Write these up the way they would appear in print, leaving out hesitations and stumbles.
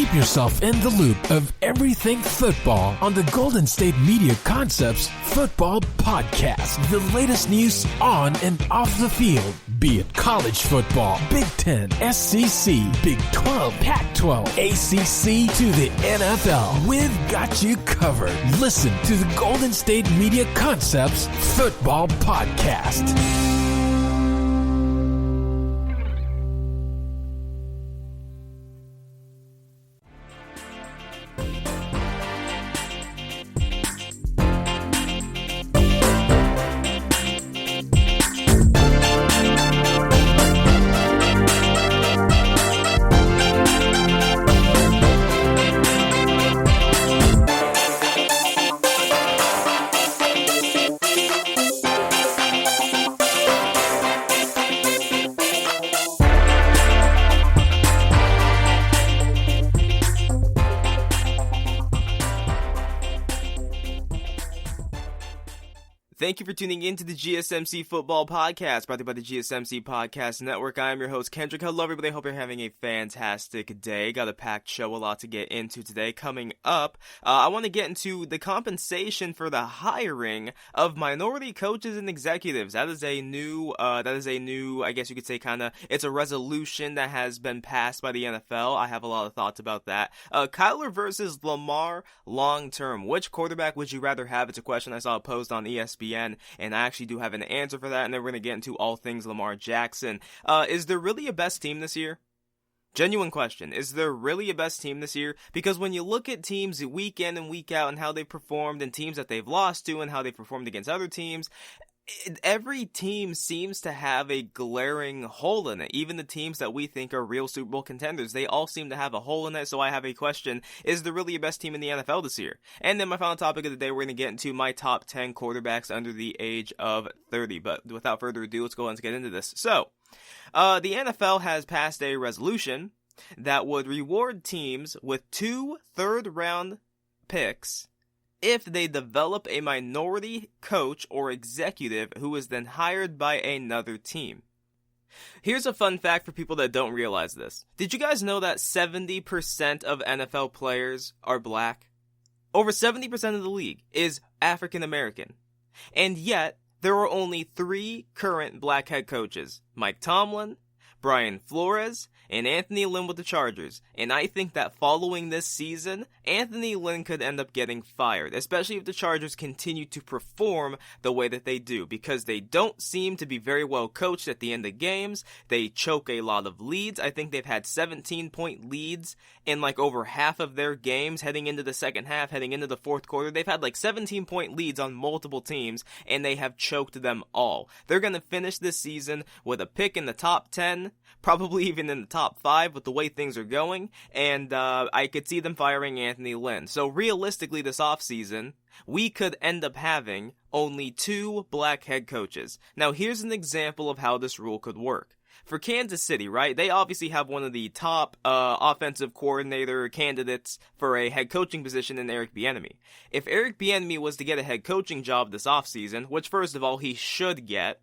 Keep yourself in the loop of everything football on the Golden State Media Concepts Football Podcast. The latest news on and off the field, be it college football, Big Ten, SEC, Big 12, Pac-12, ACC to the NFL. We've got you covered. Listen to the Golden State Media Concepts Football Podcast. Thank you for tuning in to the GSMC Football Podcast, brought to you by the GSMC Podcast Network. I am your host, Kendrick. Hello, everybody. I hope you're having a fantastic day. Got a packed show, a lot to get into today. Coming up, I want to get into the compensation for the hiring of minority coaches and executives. That is a new, I guess you could say it's a resolution that has been passed by the NFL. I have a lot of thoughts about that. Kyler versus Lamar long term. Which quarterback would you rather have? It's a question I saw posed on ESPN. And I actually do have an answer for that, and then we're going to get into all things Lamar Jackson. Is there really a best team this year? Genuine question. Is there really a best team this year? Because when you look at teams week in and week out and how they performed, and teams that they've lost to and how they performed against other teams, every team seems to have a glaring hole in it. Even the teams that we think are real Super Bowl contenders, they all seem to have a hole in it. So I have a question. Is there really a best team in the NFL this year? And then my final topic of the day, we're going to get into my top 10 quarterbacks under the age of 30. But without further ado, let's go ahead and get into this. So, the NFL has passed a resolution that would reward teams with 2 third-round picks if they develop a minority coach or executive who is then hired by another team. Here's a fun fact for people that don't realize this. Did you guys know that 70% of NFL players are black? Over 70% of the league is African American. And yet, there are only 3 current black head coaches: Mike Tomlin, Brian Flores, and Anthony Lynn with the Chargers. And I think that following this season, Anthony Lynn could end up getting fired, especially if the Chargers continue to perform the way that they do, because they don't seem to be very well coached at the end of games. They choke a lot of leads. I think they've had 17-point leads in over half of their games heading into the second half, heading into the fourth quarter. They've had 17-point leads on multiple teams, and they have choked them all. They're going to finish this season with a pick in the top 10, probably even in the top 5 with the way things are going, and I could see them firing Anthony Lynn. So realistically this offseason, we could end up having only 2 black head coaches. Now here's an example of how this rule could work. For Kansas City, right, they obviously have one of the top offensive coordinator candidates for a head coaching position in Eric Bieniemy. If Eric Bieniemy was to get a head coaching job this offseason, which first of all he should get,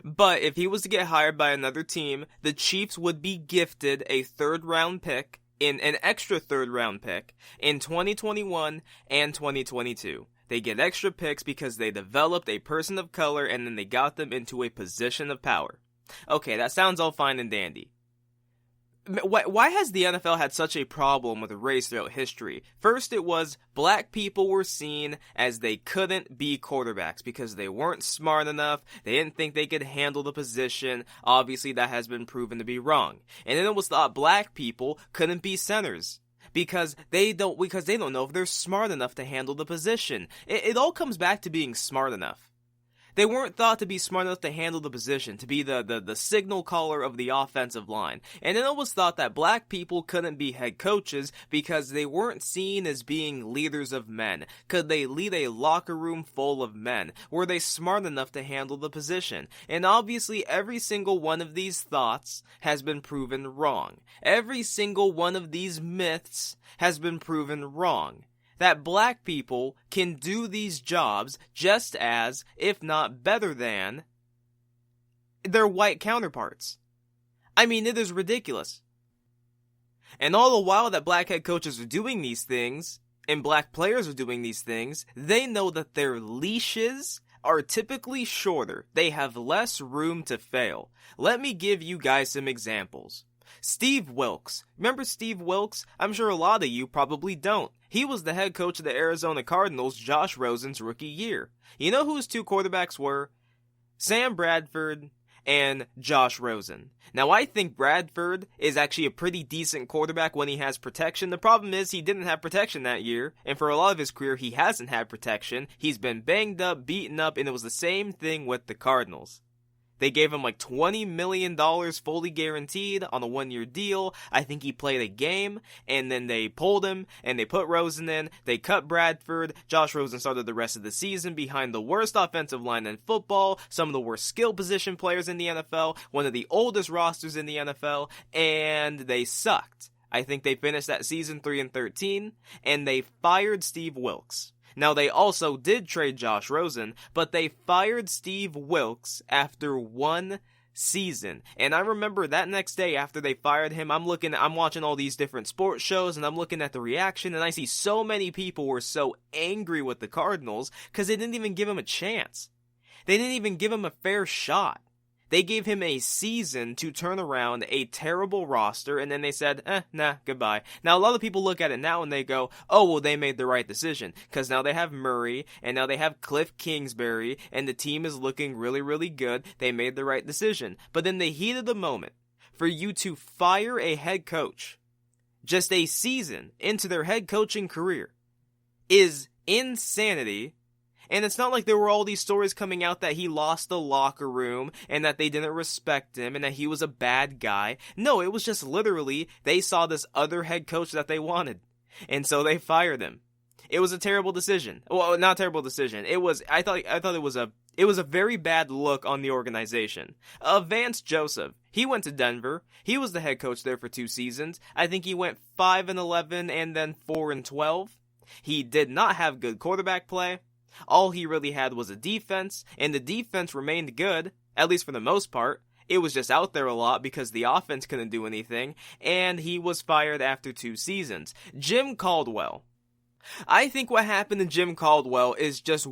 but if he was to get hired by another team, the Chiefs would be gifted a third-round pick, in an extra third-round pick, in 2021 and 2022. They get extra picks because they developed a person of color and then they got them into a position of power. Okay, that sounds all fine and dandy. Why has the NFL had such a problem with race throughout history? First, it was black people were seen as they couldn't be quarterbacks because they weren't smart enough. They didn't think they could handle the position. Obviously, that has been proven to be wrong. And then it was thought black people couldn't be centers because they don't know if they're smart enough to handle the position. It all comes back to being smart enough. They weren't thought to be smart enough to handle the position, to be the signal caller of the offensive line. And then it was thought that black people couldn't be head coaches because they weren't seen as being leaders of men. Could they lead a locker room full of men? Were they smart enough to handle the position? And obviously every single one of these thoughts has been proven wrong. Every single one of these myths has been proven wrong. That black people can do these jobs just as, if not better than, their white counterparts. I mean, it is ridiculous. And all the while that black head coaches are doing these things, and black players are doing these things, they know that their leashes are typically shorter. They have less room to fail. Let me give you guys some examples. Steve Wilkes. Remember Steve Wilkes? I'm sure a lot of you probably don't. He was the head coach of the Arizona Cardinals Josh Rosen's rookie year. You know who his two quarterbacks were? Sam Bradford and Josh Rosen. Now, I think Bradford is actually a pretty decent quarterback when he has protection. The problem is he didn't have protection that year, and for a lot of his career, he hasn't had protection. He's been banged up, beaten up, and it was the same thing with the Cardinals. They gave him like $20 million fully guaranteed on a 1-year deal. I think he played a game, and then they pulled him, and they put Rosen in. They cut Bradford. Josh Rosen started the rest of the season behind the worst offensive line in football, some of the worst skill position players in the NFL, one of the oldest rosters in the NFL, and they sucked. I think they finished that season 3-13, and they fired Steve Wilkes. Now, they also did trade Josh Rosen, but they fired Steve Wilkes after 1 season. And I remember that next day after they fired him, I'm watching all these different sports shows, and I'm looking at the reaction, and I see so many people were so angry with the Cardinals because they didn't even give him a chance. They didn't even give him a fair shot. They gave him a season to turn around a terrible roster, and then they said, nah, goodbye. Now, a lot of people look at it now and they go, oh, well, they made the right decision, because now they have Murray, and now they have Cliff Kingsbury, and the team is looking really, really good. They made the right decision. But in the heat of the moment, for you to fire a head coach just a season into their head coaching career is insanity. And it's not like there were all these stories coming out that he lost the locker room and that they didn't respect him and that he was a bad guy. No, it was just literally they saw this other head coach that they wanted. And so they fired him. It was a terrible decision. Well, not a terrible decision. I thought it was a very bad look on the organization. Vance Joseph, he went to Denver. He was the head coach there for 2 seasons. I think he went 5-11 and then 4-12. He did not have good quarterback play. All he really had was a defense, and the defense remained good, at least for the most part. It was just out there a lot because the offense couldn't do anything, and he was fired after 2 seasons. Jim Caldwell. I think what happened to Jim Caldwell is just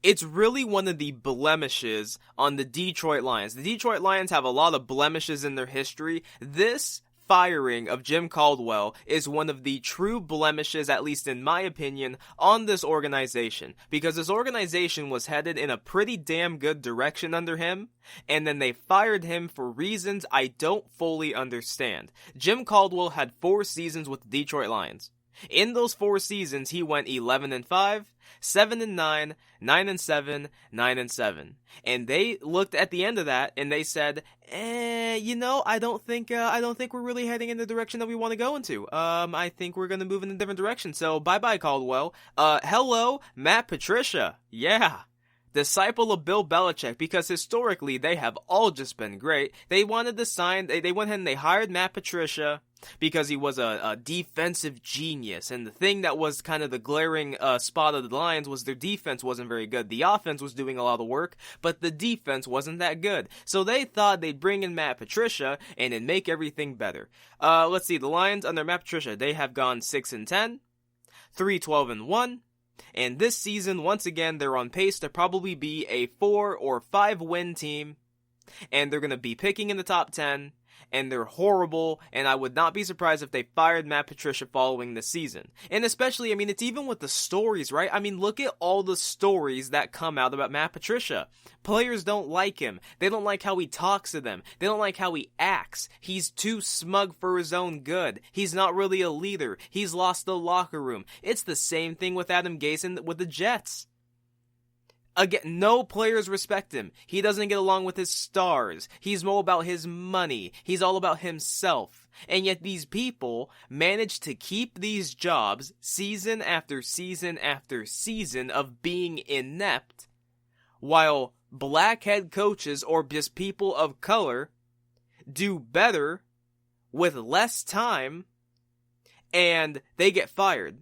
it's really one of the blemishes on the Detroit Lions. The Detroit Lions have a lot of blemishes in their history. This firing of Jim Caldwell is one of the true blemishes, at least in my opinion, on this organization. Because this organization was headed in a pretty damn good direction under him, and then they fired him for reasons I don't fully understand. Jim Caldwell had 4 seasons with the Detroit Lions. In those 4 seasons, he went 11-5, 7-9, 9-7, 9-7. And they looked at the end of that and they said, I don't think we're really heading in the direction that we want to go into. I think we're going to move in a different direction. So bye-bye, Caldwell. Hello, Matt Patricia. Yeah. Disciple of Bill Belichick, because historically they have all just been great. They wanted to sign, they went ahead and they hired Matt Patricia because he was a defensive genius, and the thing that was kind of the glaring spot of the Lions was their defense wasn't very good. The offense was doing a lot of work, but the defense wasn't that good. So they thought they'd bring in Matt Patricia and it'd make everything better. Let's see, the Lions under Matt Patricia, they have gone 6-10, 3-12-1, and this season, once again, they're on pace to probably be a 4 or 5 win team, and they're going to be picking in the top 10, and they're horrible, and I would not be surprised if they fired Matt Patricia following this season. And especially, it's even with the stories, right? Look at all the stories that come out about Matt Patricia. Players don't like him. They don't like how he talks to them. They don't like how he acts. He's too smug for his own good. He's not really a leader. He's lost the locker room. It's the same thing with Adam Gase with the Jets. Again, no players respect him. He doesn't get along with his stars. He's more about his money. He's all about himself. And yet these people manage to keep these jobs season after season after season of being inept, while black head coaches or just people of color do better with less time and they get fired.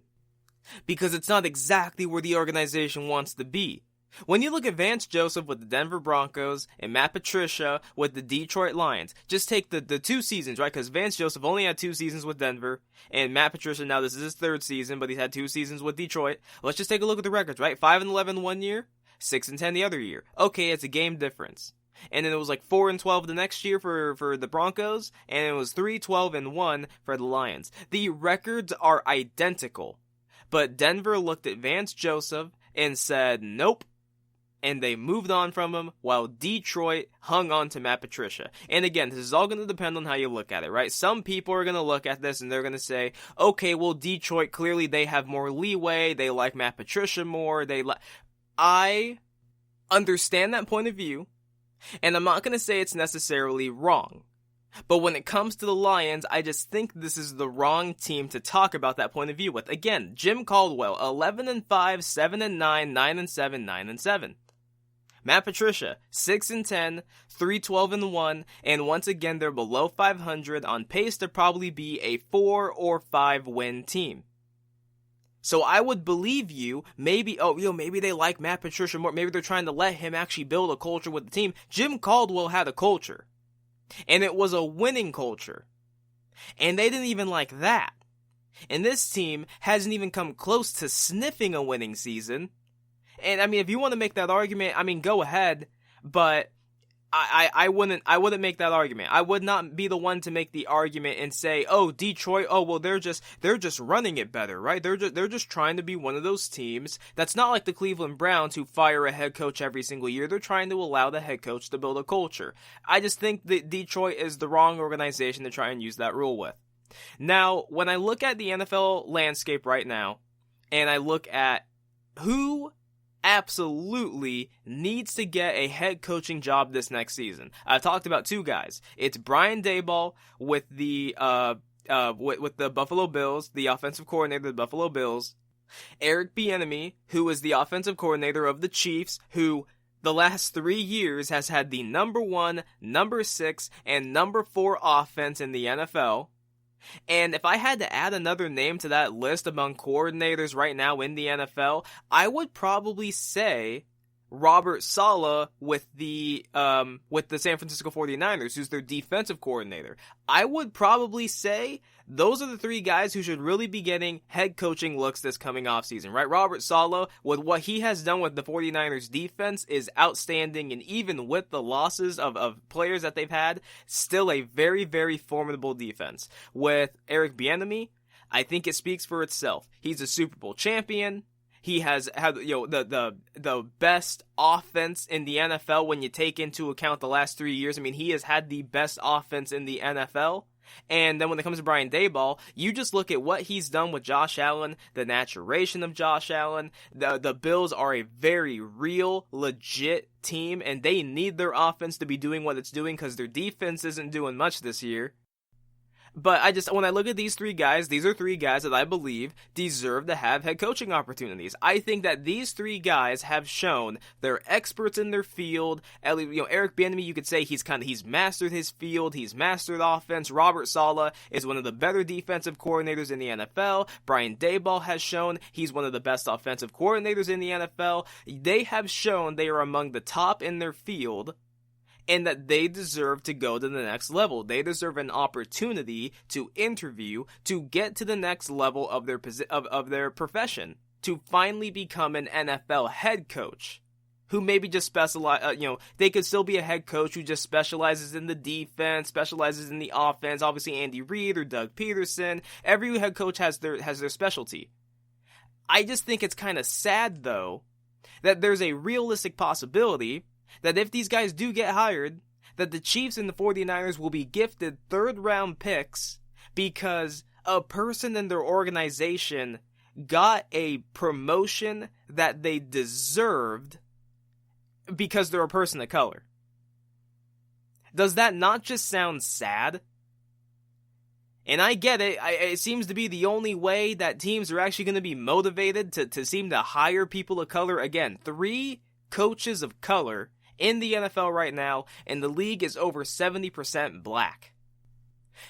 Because it's not exactly where the organization wants to be. When you look at Vance Joseph with the Denver Broncos and Matt Patricia with the Detroit Lions, just take the 2 seasons, right? Because Vance Joseph only had 2 seasons with Denver, and Matt Patricia, now this is his 3rd season, but he's had 2 seasons with Detroit. Let's just take a look at the records, right? 5-11 one year, 6-10 the other year. Okay, it's a game difference. And then it was like 4-12 the next year for the Broncos, and it was 3-12-1 for the Lions. The records are identical, but Denver looked at Vance Joseph and said, nope. And they moved on from him, while Detroit hung on to Matt Patricia. And again, this is all going to depend on how you look at it, right? Some people are going to look at this and they're going to say, okay, well, Detroit, clearly they have more leeway, they like Matt Patricia more, I understand that point of view, and I'm not going to say it's necessarily wrong. But when it comes to the Lions, I just think this is the wrong team to talk about that point of view with. Again, Jim Caldwell, 11-5, 7-9, 9-7, 9-7. Matt Patricia, 6-10, 3-12-1, and once again they're below 500, on pace to probably be a 4 or 5 win team. So I would believe you, maybe they like Matt Patricia more, maybe they're trying to let him actually build a culture with the team. Jim Caldwell had a culture, and it was a winning culture, and they didn't even like that. And this team hasn't even come close to sniffing a winning season. And I mean, if you want to make that argument, I mean, go ahead, but I wouldn't make that argument. I would not be the one to make the argument and say, oh, Detroit, oh, well, they're just running it better, right? They're just trying to be one of those teams that's not like the Cleveland Browns who fire a head coach every single year. They're trying to allow the head coach to build a culture. I just think that Detroit is the wrong organization to try and use that rule with. Now, when I look at the NFL landscape right now, and I look at who absolutely needs to get a head coaching job this next season, I've talked about 2 guys. It's Brian Daboll with the Buffalo Bills, the offensive coordinator of the Buffalo Bills. Eric Bieniemy, who is the offensive coordinator of the Chiefs, who the last 3 years has had the number 1, number 6, and number 4 offense in the NFL. And if I had to add another name to that list among coordinators right now in the NFL, I would probably say Robert Saleh with the San Francisco 49ers, who's their defensive coordinator. I would probably say those are the 3 guys who should really be getting head coaching looks this coming offseason, right? Robert Saleh, with what he has done with the 49ers defense, is outstanding, and even with the losses of players that they've had, still a very, very formidable defense. With Eric Bieniemy, I think it speaks for itself. He's a Super Bowl champion. He has had, the best offense in the NFL when you take into account the last 3 years. I mean, he has had the best offense in the NFL. And then when it comes to Brian Daboll, you just look at what he's done with Josh Allen, the maturation of Josh Allen. The Bills are a very real, legit team, and they need their offense to be doing what it's doing because their defense isn't doing much this year. But when I look at these 3 guys, these are 3 guys that I believe deserve to have head coaching opportunities. I think that these 3 guys have shown they're experts in their field. Eric Bieniemy, you could say he's mastered his field, he's mastered offense. Robert Saleh is one of the better defensive coordinators in the NFL. Brian Daboll has shown he's one of the best offensive coordinators in the NFL. They have shown they are among the top in their field, and that they deserve to go to the next level. They deserve an opportunity to interview, to get to the next level of their profession, to finally become an NFL head coach, who maybe just specialize. They could still be a head coach who just specializes in the defense, specializes in the offense. Obviously, Andy Reid or Doug Peterson. Every head coach has their specialty. I just think it's kind of sad, though, that there's a realistic possibility that if these guys do get hired, that the Chiefs and the 49ers will be gifted 3rd-round picks because a person in their organization got a promotion that they deserved because they're a person of color. Does that not just sound sad? And I get it. It seems to be the only way that teams are actually going to be motivated to seem to hire people of color. Again, 3 coaches of color in the NFL right now, and the league is over 70% black.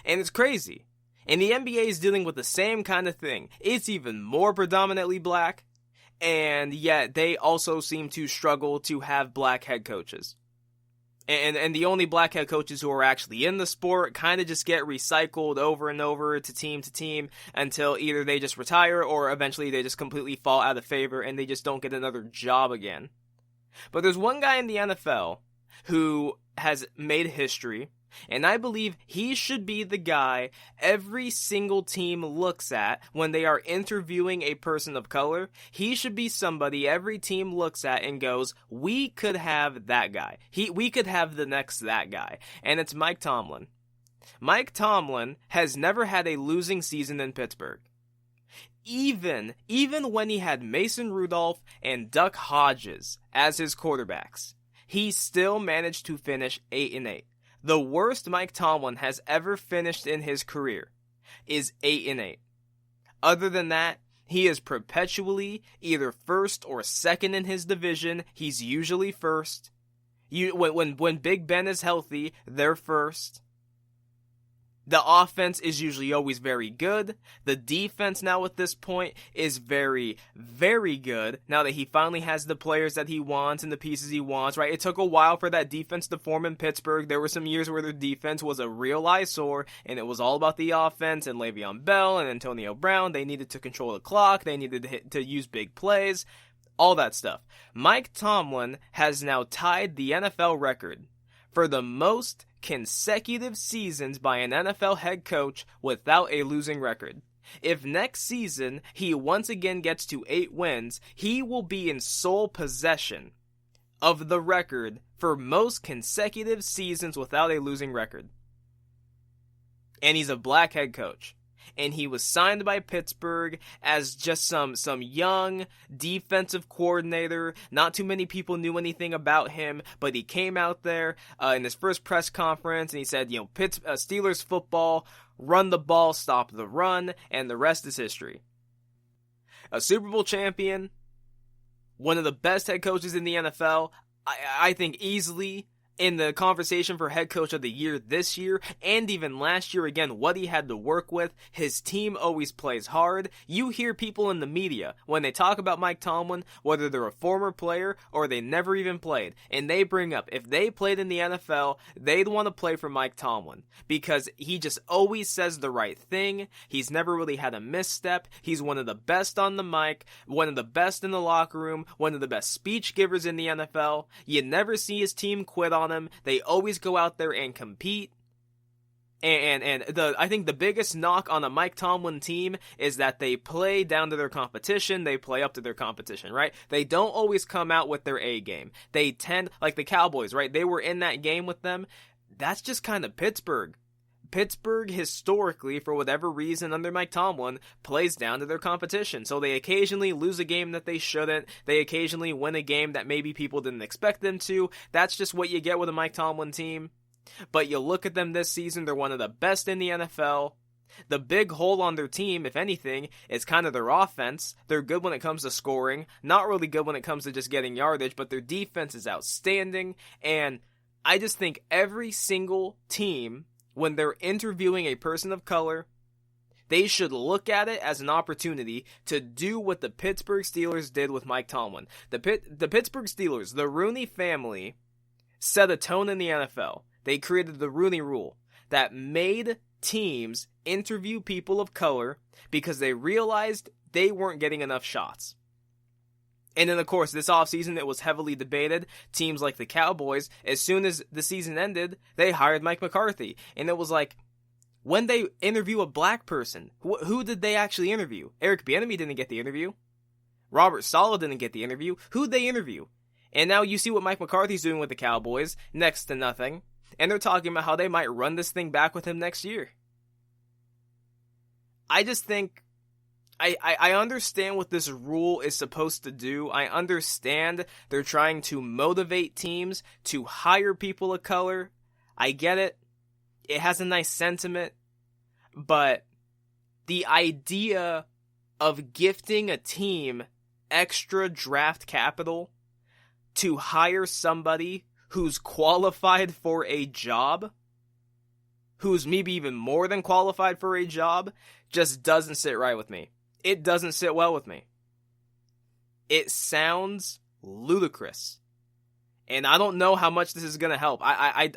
And it's crazy. And the NBA is dealing with the same kind of thing. It's even more predominantly black. and yet they also seem to struggle to have black head coaches. And the only black head coaches who are actually in the sport kind of just get recycled over and over to team until either they just retire or eventually they just completely fall out of favor and they just don't get another job again. But there's one guy in the NFL who has made history, and I believe he should be the guy every single team looks at when they are interviewing a person of color. He should be somebody every team looks at and goes, we could have that guy. We could have the next that guy. And it's Mike Tomlin. Mike Tomlin has never had a losing season in Pittsburgh. Even when he had Mason Rudolph and Duck Hodges as his quarterbacks, he still managed to finish 8-8. The worst Mike Tomlin has ever finished in his career is 8-8. Other than that, he is perpetually either first or second in his division. He's usually first. When Big Ben is healthy, they're first. The offense is usually always very good. The defense now at this point is very, very good. Now that he finally has the players that he wants and the pieces he wants, right? It took a while for that defense to form in Pittsburgh. There were some years where their defense was a real eyesore, and it was all about the offense and Le'Veon Bell and Antonio Brown. They needed to control the clock. They needed to use big plays, all that stuff. Mike Tomlin has now tied the NFL record for the most consecutive seasons by an NFL head coach without a losing record. If next season he once again gets to 8 wins, he will be in sole possession of the record for most consecutive seasons without a losing record. And he's a black head coach. And he was signed by Pittsburgh as just some young defensive coordinator. Not too many people knew anything about him, but he came out there in his first press conference and he said, Steelers football, run the ball, stop the run, and the rest is history. A Super Bowl champion, one of the best head coaches in the NFL, I think easily in the conversation for head coach of the year this year, and even last year, again, what he had to work with. His team always plays hard. You hear people in the media, when they talk about Mike Tomlin, whether they're a former player or they never even played, and they bring up, if they played in the NFL, they'd want to play for Mike Tomlin, because he just always says the right thing. He's never really had a misstep. He's one of the best on the mic, one of the best in the locker room, one of the best speech givers in the NFL. You never see his team quit on him. They always go out there and compete. And I think the biggest knock on a Mike Tomlin team is that they play down to their competition. They play up to their competition, right? They don't always come out with their A game. They tend, like the Cowboys, right? They were in that game with them. That's just kind of Pittsburgh. Pittsburgh, historically, for whatever reason under Mike Tomlin, plays down to their competition. So they occasionally lose a game that they shouldn't. They occasionally win a game that maybe people didn't expect them to. That's just what you get with a Mike Tomlin team. But you look at them this season, they're one of the best in the NFL. The big hole on their team, if anything, is kind of their offense. They're good when it comes to scoring. Not really good when it comes to just getting yardage, but their defense is outstanding. And I just think every single team, when they're interviewing a person of color, they should look at it as an opportunity to do what the Pittsburgh Steelers did with Mike Tomlin. The Pittsburgh Steelers, the Rooney family, set a tone in the NFL. They created the Rooney Rule that made teams interview people of color because they realized they weren't getting enough shots. And then, of course, this offseason, it was heavily debated. Teams like the Cowboys, as soon as the season ended, they hired Mike McCarthy. And it was like, when they interview a black person, who did they actually interview? Eric Bieniemy didn't get the interview. Robert Saleh didn't get the interview. Who'd they interview? And now you see what Mike McCarthy's doing with the Cowboys, next to nothing. And they're talking about how they might run this thing back with him next year. I just think I understand what this rule is supposed to do. I understand they're trying to motivate teams to hire people of color. I get it. It has a nice sentiment. But the idea of gifting a team extra draft capital to hire somebody who's qualified for a job, who's maybe even more than qualified for a job, just doesn't sit right with me. It doesn't sit well with me. It sounds ludicrous. And I don't know how much this is going to help. I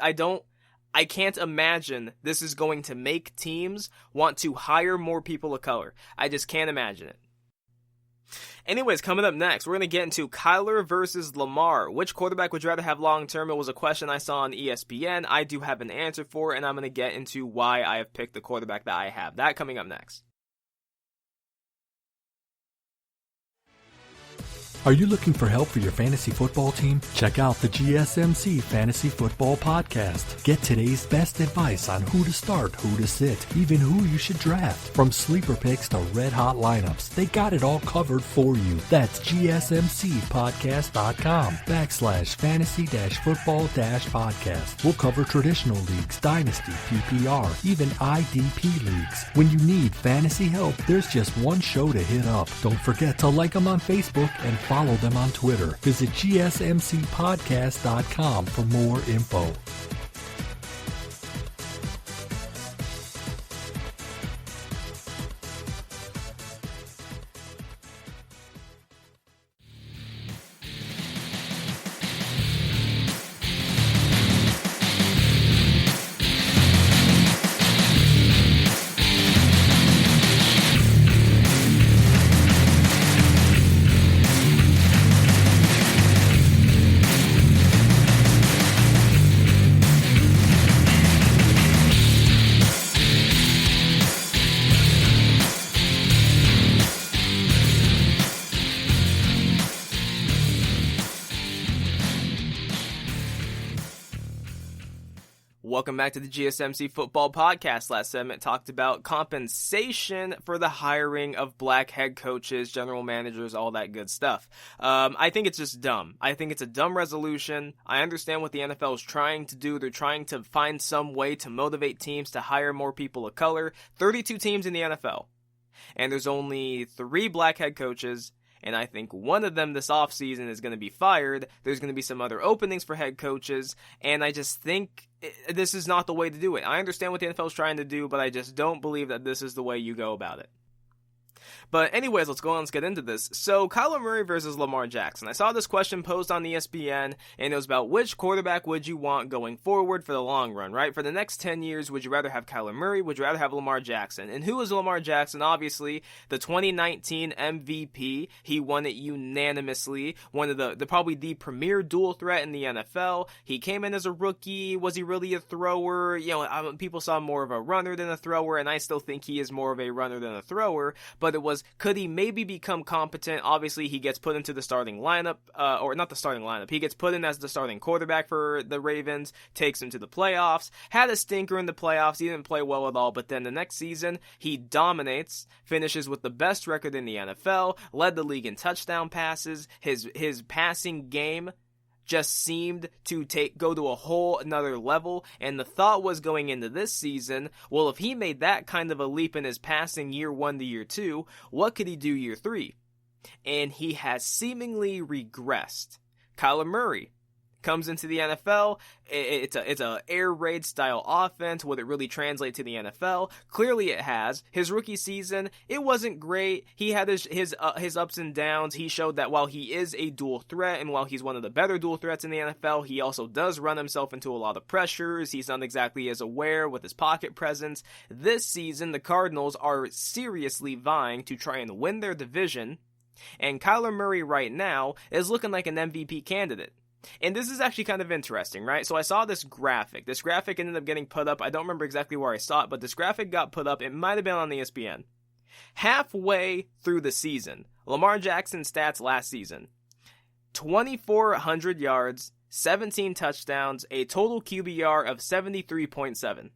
can't imagine this is going to make teams want to hire more people of color. I just can't imagine it. Anyways, coming up next, we're going to get into Kyler versus Lamar. Which quarterback would you rather have long-term? It was a question I saw on ESPN. I do have an answer for it, and I'm going to get into why I have picked the quarterback that I have. That coming up next. Are you looking for help for your fantasy football team? Check out the GSMC Fantasy Football Podcast. Get today's best advice on who to start, who to sit, even who you should draft. From sleeper picks to red-hot lineups, they got it all covered for you. That's gsmcpodcast.com/fantasy-football-podcast. We'll cover traditional leagues, dynasty, PPR, even IDP leagues. When you need fantasy help, there's just one show to hit up. Don't forget to like them on Facebook and follow them on Twitter. Visit gsmcpodcast.com for more info. Welcome back to the GSMC Football Podcast. Last segment talked about compensation for the hiring of black head coaches, general managers, all that good stuff. I think it's just dumb. I think it's a dumb resolution. I understand what the NFL is trying to do. They're trying to find some way to motivate teams to hire more people of color. 32 teams in the NFL. And there's only 3 black head coaches. And I think one of them this offseason is going to be fired. There's going to be some other openings for head coaches. And I just think this is not the way to do it. I understand what the NFL is trying to do, but I just don't believe that this is the way you go about it. But anyways, let's get into this. So, Kyler Murray versus Lamar Jackson. I saw this question posed on ESPN, and it was about which quarterback would you want going forward for the long run, right? For the next 10 years, would you rather have Kyler Murray? Would you rather have Lamar Jackson? And who is Lamar Jackson? Obviously, the 2019 MVP. He won it unanimously. One of the probably the premier dual threat in the NFL. He came in as a rookie. Was he really a thrower? People saw more of a runner than a thrower, and I still think he is more of a runner than a thrower. But it was, could he maybe become competent? Obviously, he gets put into the starting lineup, or not the starting lineup. He gets put in as the starting quarterback for the Ravens, takes him to the playoffs, had a stinker in the playoffs. He didn't play well at all, but then the next season, he dominates, finishes with the best record in the NFL, led the league in touchdown passes. His passing game just seemed to go to a whole another level, and the thought was going into this season, well, if he made that kind of a leap in his passing year 1 to year 2, what could he do year 3? And he has seemingly regressed. Kyler Murray comes into the NFL. It's a air raid style offense. Would it really translate to the NFL? Clearly it has. His rookie season, it wasn't great. He had his ups and downs. He showed that while he is a dual threat and while he's one of the better dual threats in the NFL, he also does run himself into a lot of pressures. He's not exactly as aware with his pocket presence. This season, the Cardinals are seriously vying to try and win their division, and Kyler Murray right now is looking like an MVP candidate. And this is actually kind of interesting, right? So I saw this graphic. This graphic ended up getting put up. I don't remember exactly where I saw it, but this graphic got put up. It might have been on ESPN. Halfway through the season, Lamar Jackson's stats last season: 2,400 yards, 17 touchdowns, a total QBR of 73.7.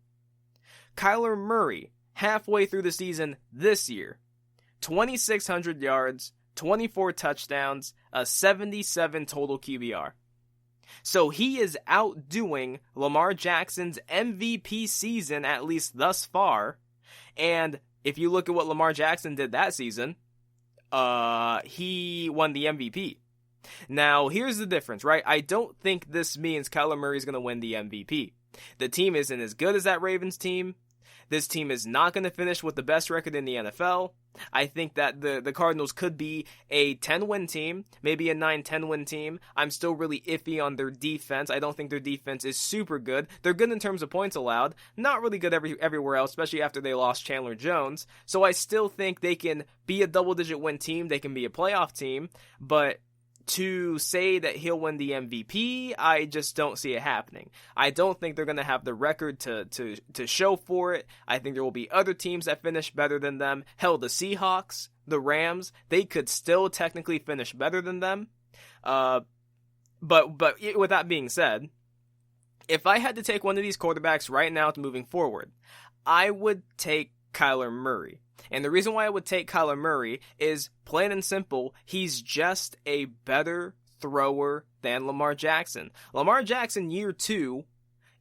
Kyler Murray, halfway through the season this year: 2,600 yards, 24 touchdowns, a 77 total QBR. So he is outdoing Lamar Jackson's MVP season, at least thus far. And if you look at what Lamar Jackson did that season, he won the MVP. Now, here's the difference, right? I don't think this means Kyler Murray is going to win the MVP. The team isn't as good as that Ravens team. This team is not going to finish with the best record in the NFL. I think that the Cardinals could be a 10-win team, maybe a 9-10-win team. I'm still really iffy on their defense. I don't think their defense is super good. They're good in terms of points allowed, not really good everywhere else, especially after they lost Chandler Jones. So I still think they can be a double-digit win team. They can be a playoff team, but to say that he'll win the MVP, I just don't see it happening. I don't think they're going to have the record to show for it. I think there will be other teams that finish better than them. Hell, the Seahawks, the Rams, they could still technically finish better than them. But with that being said, if I had to take one of these quarterbacks right now to moving forward, I would take Kyler Murray. And the reason why I would take Kyler Murray is plain and simple, he's just a better thrower than Lamar Jackson. Lamar Jackson, year 2,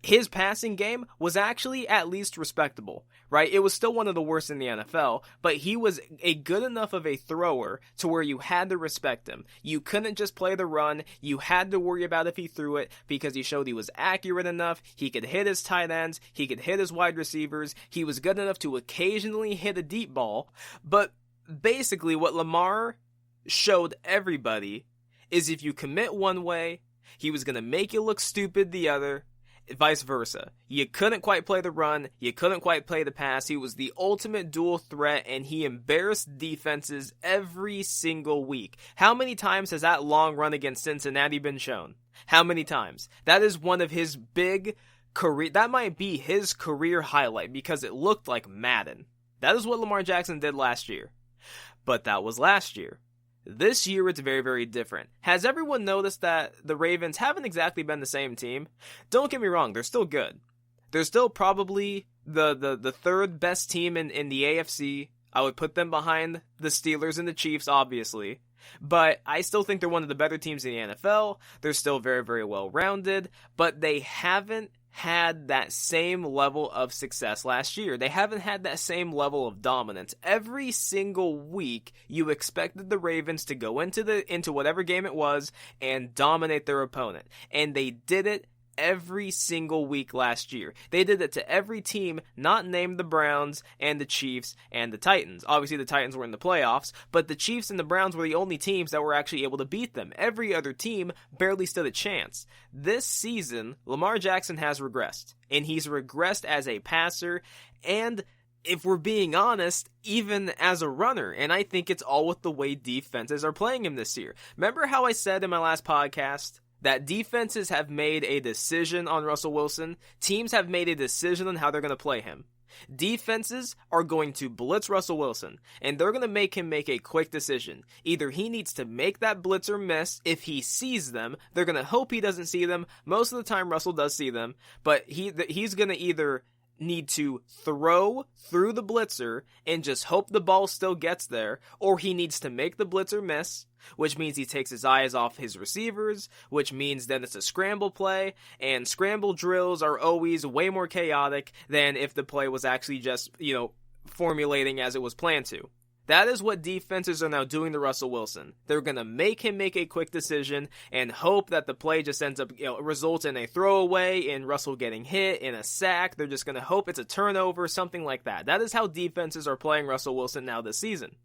his passing game was actually at least respectable, right? It was still one of the worst in the NFL, but he was a good enough of a thrower to where you had to respect him. You couldn't just play the run. You had to worry about if he threw it because he showed he was accurate enough. He could hit his tight ends. He could hit his wide receivers. He was good enough to occasionally hit a deep ball. But basically what Lamar showed everybody is if you commit one way, he was going to make you look stupid the other. Vice versa. You couldn't quite play the run. You couldn't quite play the pass. He was the ultimate dual threat, and he embarrassed defenses every single week. How many times has that long run against Cincinnati been shown? How many times? That is one of his big career... That might be his career highlight because it looked like Madden. That is what Lamar Jackson did last year. But that was last year. This year, it's very, very different. Has everyone noticed that the Ravens haven't exactly been the same team? Don't get me wrong, they're still good. They're still probably the third best team in the AFC. I would put them behind the Steelers and the Chiefs, obviously. But I still think they're one of the better teams in the NFL. They're still very, very well-rounded. But they haven't had that same level of success last year. They haven't had that same level of dominance. Every single week, you expected the Ravens to go into whatever game it was and dominate their opponent. And they did it every single week last year. They did it to every team not named the Browns and the Chiefs and the Titans. Obviously, the Titans were in the playoffs, but the Chiefs and the Browns were the only teams that were actually able to beat them. Every other team barely stood a chance. This season, Lamar Jackson has regressed, and he's regressed as a passer and, if we're being honest, even as a runner. And I think it's all with the way defenses are playing him this year. Remember how I said in my last podcast that defenses have made a decision on Russell Wilson? Teams have made a decision on how they're going to play him. Defenses are going to blitz Russell Wilson, and they're going to make him make a quick decision. Either he needs to make that blitzer miss if he sees them. They're going to hope he doesn't see them. Most of the time, Russell does see them, but he's going to either need to throw through the blitzer and just hope the ball still gets there, or he needs to make the blitzer miss, which means he takes his eyes off his receivers, which means then it's a scramble play, and scramble drills are always way more chaotic than if the play was actually just, formulating as it was planned to. That is what defenses are now doing to Russell Wilson. They're going to make him make a quick decision and hope that the play just ends up, results in a throwaway, in Russell getting hit, in a sack. They're just going to hope it's a turnover, something like that. That is how defenses are playing Russell Wilson now this season.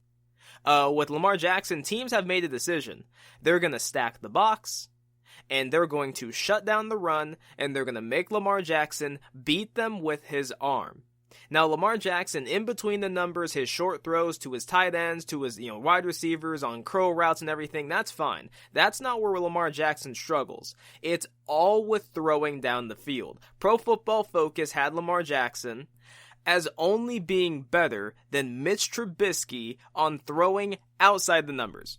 With Lamar Jackson, teams have made a decision. They're going to stack the box, and they're going to shut down the run, and they're going to make Lamar Jackson beat them with his arm. Now, Lamar Jackson, in between the numbers, his short throws to his tight ends, to his wide receivers on crow routes and everything, that's fine. That's not where Lamar Jackson struggles. It's all with throwing down the field. Pro Football Focus had Lamar Jackson as only being better than Mitch Trubisky on throwing outside the numbers.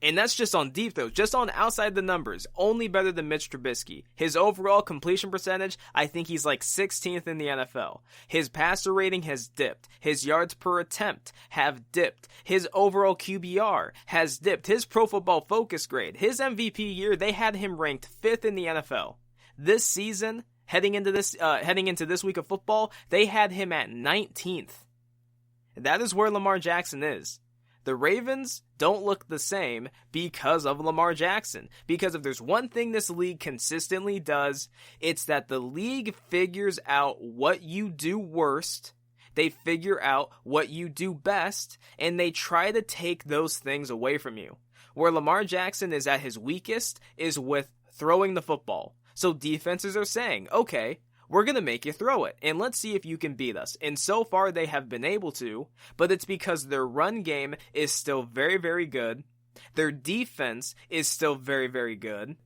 And that's just on deep throws, just on outside the numbers, only better than Mitch Trubisky. His overall completion percentage, I think he's like 16th in the NFL. His passer rating has dipped. His yards per attempt have dipped. His overall QBR has dipped. His Pro Football Focus grade, his MVP year, they had him ranked 5th in the NFL. This season, heading into this week of football, they had him at 19th. That is where Lamar Jackson is. The Ravens don't look the same because of Lamar Jackson. Because if there's one thing this league consistently does, it's that the league figures out what you do worst, they figure out what you do best, and they try to take those things away from you. Where Lamar Jackson is at his weakest is with throwing the football. So defenses are saying, okay, we're going to make you throw it, and let's see if you can beat us. And so far they have been able to, but it's because their run game is still very, very good. Their defense is still very, very good.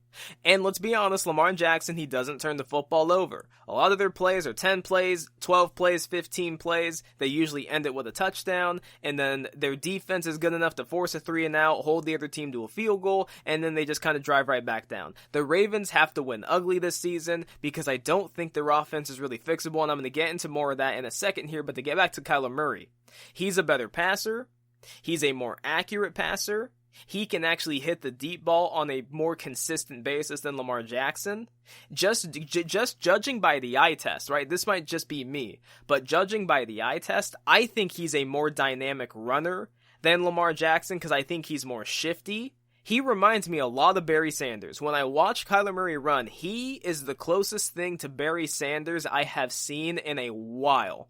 And let's be honest, Lamar Jackson, he doesn't turn the football over. A lot of their plays are 10 plays, 12 plays, 15 plays. They usually end it with a touchdown, and then their defense is good enough to force a 3-and-out, hold the other team to a field goal, and then they just kind of drive right back down. The Ravens have to win ugly this season because I don't think their offense is really fixable, and I'm going to get into more of that in a second here, but to get back to Kyler Murray, he's a better passer. He's a more accurate passer. He can actually hit the deep ball on a more consistent basis than Lamar Jackson. Just judging by the eye test, right? This might just be me, but judging by the eye test, I think he's a more dynamic runner than Lamar Jackson because I think he's more shifty. He reminds me a lot of Barry Sanders. When I watch Kyler Murray run, he is the closest thing to Barry Sanders I have seen in a while.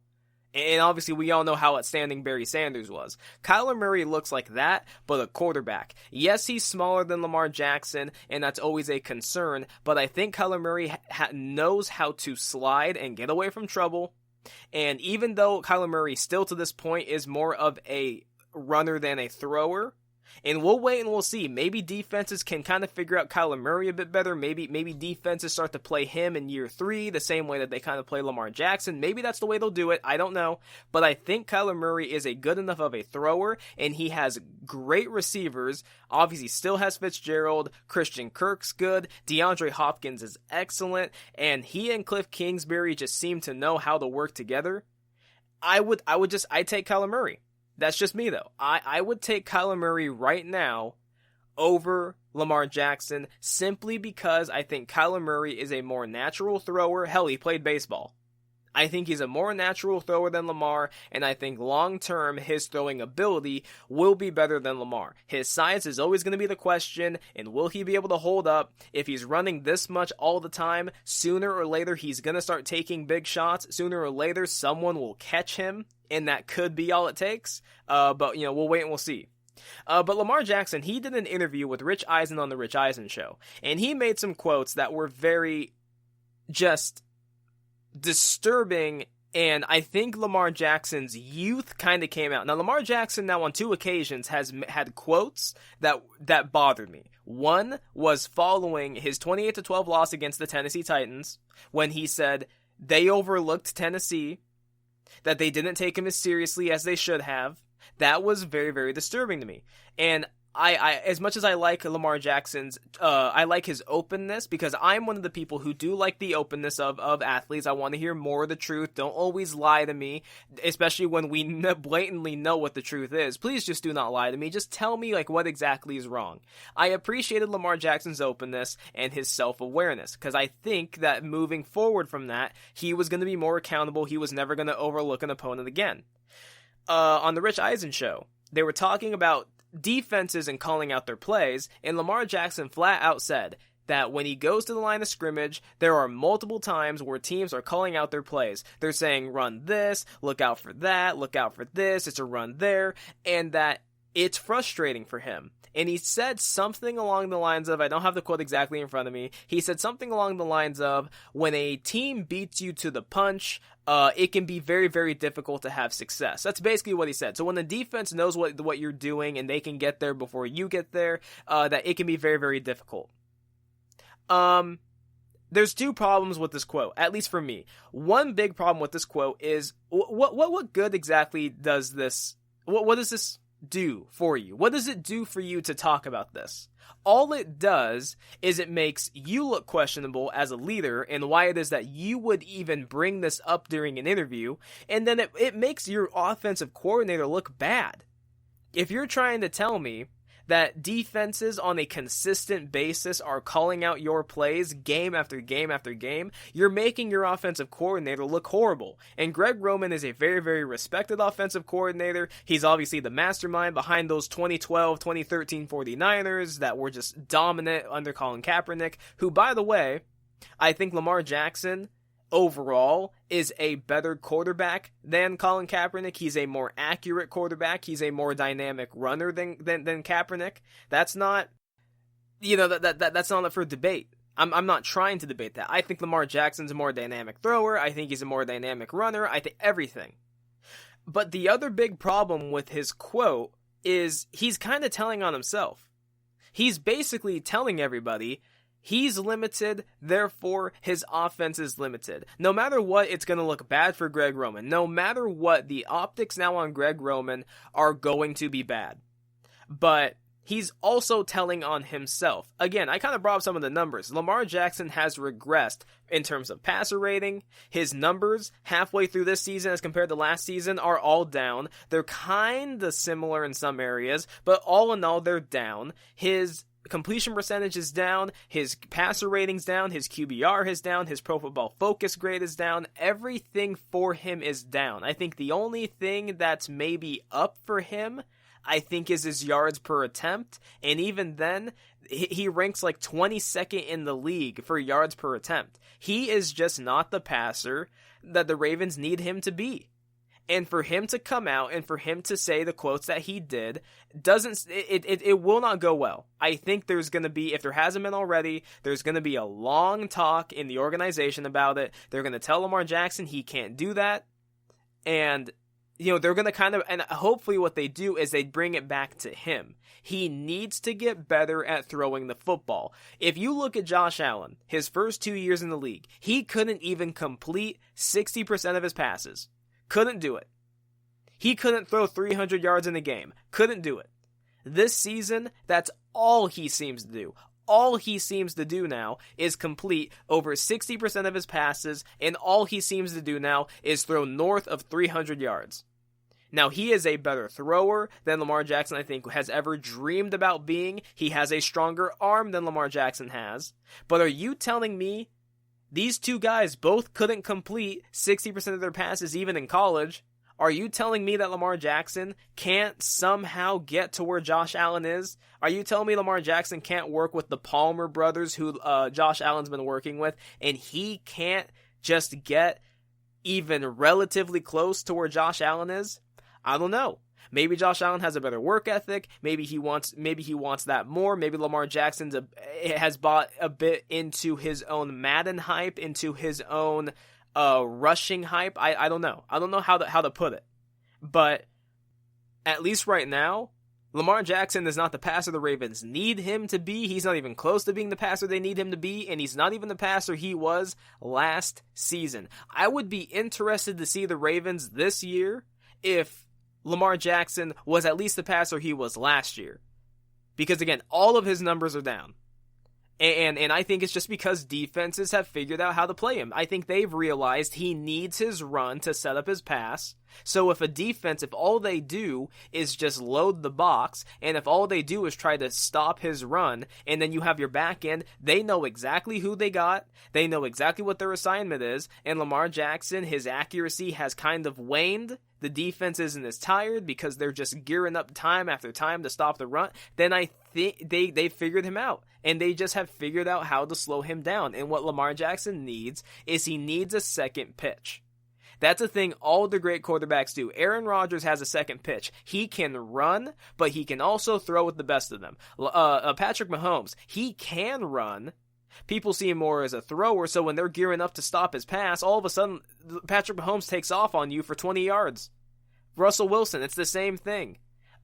And obviously, we all know how outstanding Barry Sanders was. Kyler Murray looks like that, but a quarterback. Yes, he's smaller than Lamar Jackson, and that's always a concern, but I think Kyler Murray knows how to slide and get away from trouble. And even though Kyler Murray still to this point is more of a runner than a thrower, and we'll wait and we'll see. Maybe defenses can kind of figure out Kyler Murray a bit better. Maybe defenses start to play him in year 3 the same way that they kind of play Lamar Jackson. Maybe that's the way they'll do it. I don't know. But I think Kyler Murray is a good enough of a thrower, and he has great receivers. Obviously, still has Fitzgerald. Christian Kirk's good. DeAndre Hopkins is excellent. And he and Cliff Kingsbury just seem to know how to work together. I'd take Kyler Murray. That's just me, though. I would take Kyler Murray right now over Lamar Jackson simply because I think Kyler Murray is a more natural thrower. Hell, he played baseball. I think he's a more natural thrower than Lamar, and I think long-term his throwing ability will be better than Lamar. His size is always going to be the question, and will he be able to hold up? If he's running this much all the time, sooner or later he's going to start taking big shots. Sooner or later someone will catch him, and that could be all it takes. But we'll wait and we'll see. But Lamar Jackson, he did an interview with Rich Eisen on the Rich Eisen Show, and he made some quotes that were very just disturbing, and I think Lamar Jackson's youth kind of came out. Now, Lamar Jackson now on 2 occasions has had quotes that bothered me. One was following his 28-12 loss against the Tennessee Titans when he said they overlooked Tennessee, that they didn't take him as seriously as they should have. That was very, very disturbing to me. And I as much as I like Lamar Jackson's, I like his openness because I'm one of the people who do like the openness of athletes. I want to hear more of the truth. Don't always lie to me, especially when we blatantly know what the truth is. Please just do not lie to me. Just tell me what exactly is wrong. I appreciated Lamar Jackson's openness and his self-awareness because I think that moving forward from that, he was going to be more accountable. He was never going to overlook an opponent again. On the Rich Eisen Show, they were talking about defenses and calling out their plays, and Lamar Jackson flat out said that when he goes to the line of scrimmage, there are multiple times where teams are calling out their plays. They're saying, run this, look out for that, look out for this, it's a run there, and that it's frustrating for him. And he said something along the lines of, I don't have the quote exactly in front of me, he said something along the lines of, when a team beats you to the punch, it can be very, very difficult to have success. That's basically what he said. So when the defense knows what you're doing and they can get there before you get there, that it can be very, very difficult. There's 2 problems with this quote, at least for me. One big problem with this quote is, what good exactly does this, what does this do for you? What does it do for you to talk about this? All it does is it makes you look questionable as a leader and why it is that you would even bring this up during an interview, and then it makes your offensive coordinator look bad. If you're trying to tell me that defenses on a consistent basis are calling out your plays game after game after game, you're making your offensive coordinator look horrible. And Greg Roman is a very, very respected offensive coordinator. He's obviously the mastermind behind those 2012, 2013 49ers that were just dominant under Colin Kaepernick, who, by the way, I think Lamar Jackson overall is a better quarterback than Colin Kaepernick. He's a more accurate quarterback. He's a more dynamic runner than Kaepernick. That's not, that's not up for debate. I'm not trying to debate that. I think Lamar Jackson's a more dynamic thrower. I think he's a more dynamic runner. I think everything. But the other big problem with his quote is he's kind of telling on himself. He's basically telling everybody he's limited, therefore his offense is limited. No matter what, it's going to look bad for Greg Roman. No matter what, the optics now on Greg Roman are going to be bad. But he's also telling on himself. Again, I kind of brought up some of the numbers. Lamar Jackson has regressed in terms of passer rating. His numbers halfway through this season as compared to last season are all down. They're kind of similar in some areas, but all in all, they're down. His completion percentage is down, his passer rating's down, his QBR is down, his Pro Football Focus grade is down, everything for him is down. I think the only thing that's maybe up for him, I think, is his yards per attempt, and even then, he ranks like 22nd in the league for yards per attempt. He is just not the passer that the Ravens need him to be. And for him to come out and for him to say the quotes that he did, it will not go well. I think there's going to be, if there hasn't been already, there's going to be a long talk in the organization about it. They're going to tell Lamar Jackson he can't do that. And, they're going to kind of, and hopefully what they do is they bring it back to him. He needs to get better at throwing the football. If you look at Josh Allen, his first 2 years in the league, he couldn't even complete 60% of his passes. Couldn't do it. He couldn't throw 300 yards in a game. Couldn't do it. This season, that's all he seems to do. All he seems to do now is complete over 60% of his passes, and all he seems to do now is throw north of 300 yards. Now, he is a better thrower than Lamar Jackson, I think, has ever dreamed about being. He has a stronger arm than Lamar Jackson has. But are you telling me these two guys both couldn't complete 60% of their passes even in college? Are you telling me that Lamar Jackson can't somehow get to where Josh Allen is? Are you telling me Lamar Jackson can't work with the Palmer brothers who Josh Allen's been working with, and he can't just get even relatively close to where Josh Allen is? I don't know. Maybe Josh Allen has a better work ethic. Maybe he wants that more. Maybe Lamar Jackson has bought a bit into his own Madden hype, into his own rushing hype. I don't know. I don't know how to put it. But at least right now, Lamar Jackson is not the passer the Ravens need him to be. He's not even close to being the passer they need him to be, and he's not even the passer he was last season. I would be interested to see the Ravens this year if Lamar Jackson was at least the passer he was last year. Because again, all of his numbers are down. And I think it's just because defenses have figured out how to play him. I think they've realized he needs his run to set up his pass. So if all they do is just load the box, and if all they do is try to stop his run, and then you have your back end, they know exactly who they got, they know exactly what their assignment is, and Lamar Jackson, his accuracy has kind of waned. The defense isn't as tired because they're just gearing up time after time to stop the run. Then I think they figured him out, and they just have figured out how to slow him down. And what Lamar Jackson needs is he needs a second pitch. That's a thing all the great quarterbacks do. Aaron Rodgers has a second pitch. He can run, but he can also throw with the best of them. Patrick Mahomes, he can run. People see him more as a thrower, so when they're gearing up to stop his pass, all of a sudden, Patrick Mahomes takes off on you for 20 yards. Russell Wilson, it's the same thing.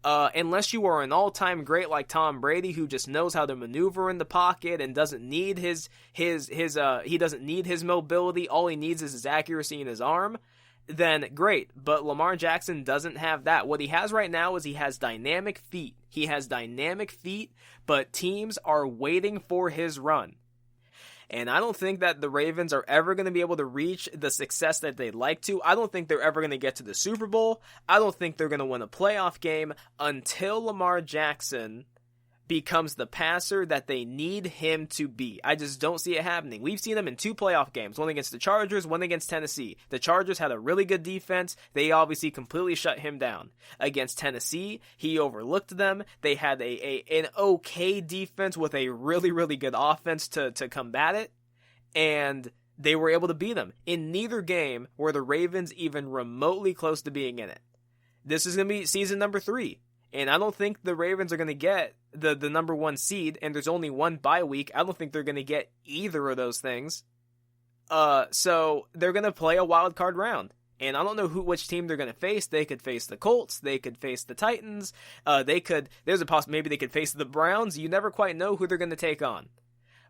Unless you are an all-time great like Tom Brady, who just knows how to maneuver in the pocket and doesn't need he doesn't need his mobility, all he needs is his accuracy in his arm, then great. But Lamar Jackson doesn't have that. What he has right now is he has dynamic feet. He has dynamic feet, but teams are waiting for his run. And I don't think that the Ravens are ever going to be able to reach the success that they'd like to. I don't think they're ever going to get to the Super Bowl. I don't think they're going to win a playoff game until Lamar Jackson becomes the passer that they need him to be. I just don't see it happening. We've seen him in 2 playoff games, one against the Chargers, one against Tennessee. The Chargers had a really good defense. They obviously completely shut him down. Against Tennessee, he overlooked them. They had an okay defense with a really, really good offense to combat it, and they were able to beat them. In neither game were the Ravens even remotely close to being in it. This is going to be season number 3. And I don't think the Ravens are going to get the number 1 seed, and there's only 1 bye week. I don't think they're going to get either of those things. So they're going to play a wild card round. And I don't know which team they're going to face. They could face the Colts. They could face the Titans. There's a possibility maybe they could face the Browns. You never quite know who they're going to take on.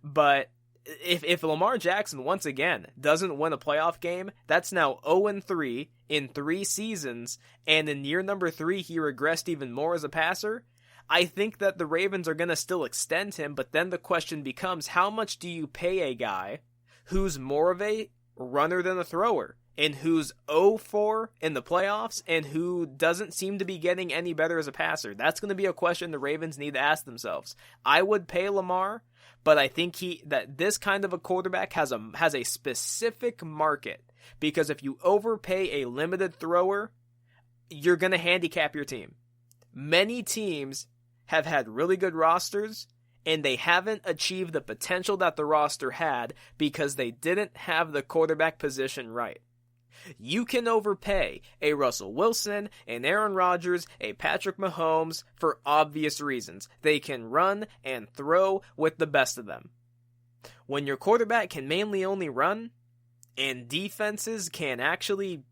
But if Lamar Jackson, once again, doesn't win a playoff game, that's now 0-3 in 3 seasons, and in year number 3, he regressed even more as a passer. I think that the Ravens are going to still extend him, but then the question becomes, how much do you pay a guy who's more of a runner than a thrower, and who's 0-4 in the playoffs, and who doesn't seem to be getting any better as a passer? That's going to be a question the Ravens need to ask themselves. I would pay Lamar, but I think that this kind of a quarterback has a specific market, because if you overpay a limited thrower, you're going to handicap your team. Many teams have had really good rosters, and they haven't achieved the potential that the roster had because they didn't have the quarterback position right. You can overpay a Russell Wilson, an Aaron Rodgers, a Patrick Mahomes for obvious reasons. They can run and throw with the best of them. When your quarterback can mainly only run, and defenses can actually,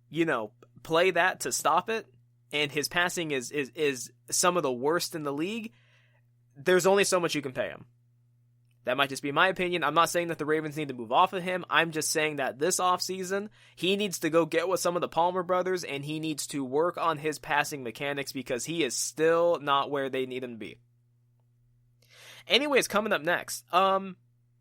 play that to stop it, and his passing is some of the worst in the league, there's only so much you can pay him. That might just be my opinion. I'm not saying that the Ravens need to move off of him. I'm just saying that this offseason, he needs to go get with some of the Palmer brothers, and he needs to work on his passing mechanics because he is still not where they need him to be. Anyways, coming up next,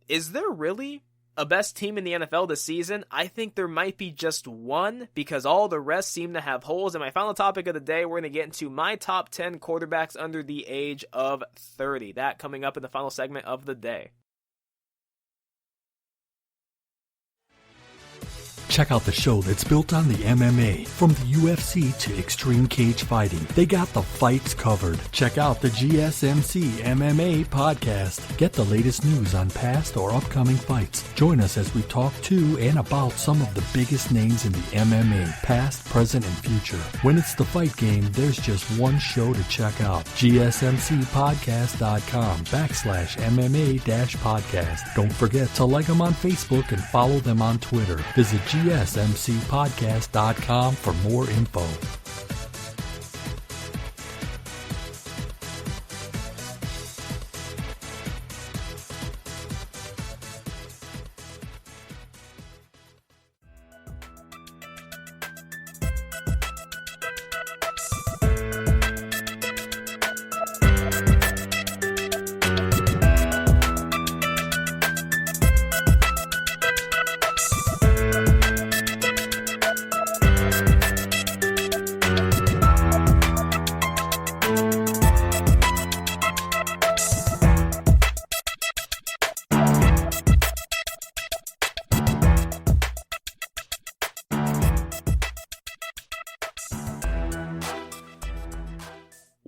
is there really a best team in the NFL this season? I think there might be just one, because all the rest seem to have holes. And my final topic of the day, we're going to get into my top 10 quarterbacks under the age of 30. That coming up in the final segment of the day. Check out the show that's built on the MMA. From the UFC to extreme cage fighting, they got the fights covered. Check out the GSMC MMA podcast. Get the latest news on past or upcoming fights. Join us as we talk to and about some of the biggest names in the MMA, past, present, and future. When it's the fight game, there's just one show to check out. GSMCpodcast.com/MMA-podcast. Don't forget to like them on Facebook and follow them on Twitter. Visit GSMCpodcast.com for more info.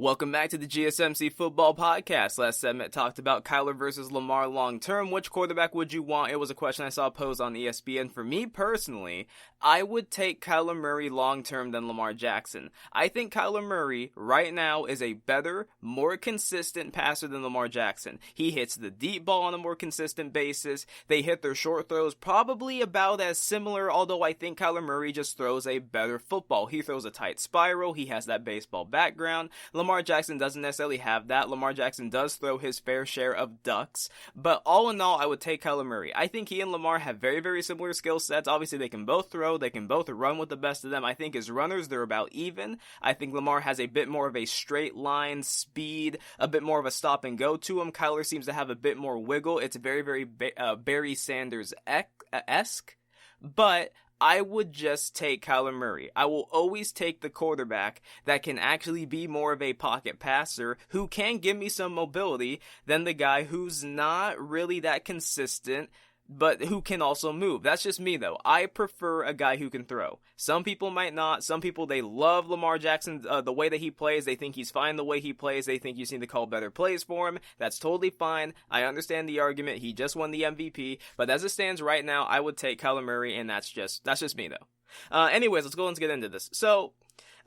Welcome back to the GSMC Football Podcast. Last segment talked about Kyler versus Lamar long term. Which quarterback would you want? It was a question I saw posed on ESPN. For me personally, I would take Kyler Murray long term than Lamar Jackson. I think Kyler Murray right now is a better, more consistent passer than Lamar Jackson. He hits the deep ball on a more consistent basis. They hit their short throws probably about as similar, although I think Kyler Murray just throws a better football. He throws a tight spiral. He has that baseball background. Lamar Jackson doesn't necessarily have that. Lamar Jackson does throw his fair share of ducks. But all in all, I would take Kyler Murray. I think he and Lamar have very, very similar skill sets. Obviously, they can both throw. They can both run with the best of them. I think as runners, they're about even. I think Lamar has a bit more of a straight line speed, a bit more of a stop and go to him. Kyler seems to have a bit more wiggle. It's very, very Barry Sanders-esque. But I would just take Kyler Murray. I will always take the quarterback that can actually be more of a pocket passer, who can give me some mobility, than the guy who's not really that consistent, but who can also move. That's just me, though. I prefer a guy who can throw. Some people might not. Some people, they love Lamar Jackson, the way that he plays. They think he's fine the way he plays. They think you just need to call better plays for him. That's totally fine. I understand the argument. He just won the MVP. But as it stands right now, I would take Kyler Murray, and that's just me, though. Anyways, let's go and get into this. So,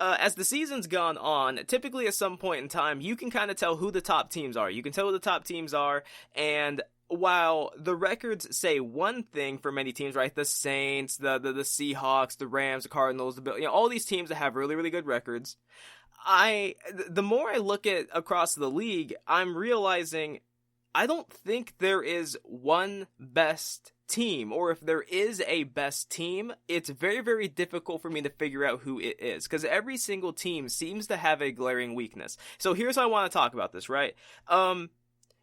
as the season's gone on, typically at some point in time, you can kind of tell who the top teams are. You can tell who the top teams are, and while the records say one thing for many teams, right? The Saints, the Seahawks, the Rams, the Cardinals, the Bills, all these teams that have really, really good records. The more I look at across the league, I'm realizing I don't think there is one best team, or if there is a best team, it's very, very difficult for me to figure out who it is, because every single team seems to have a glaring weakness. So here's how I want to talk about this, right?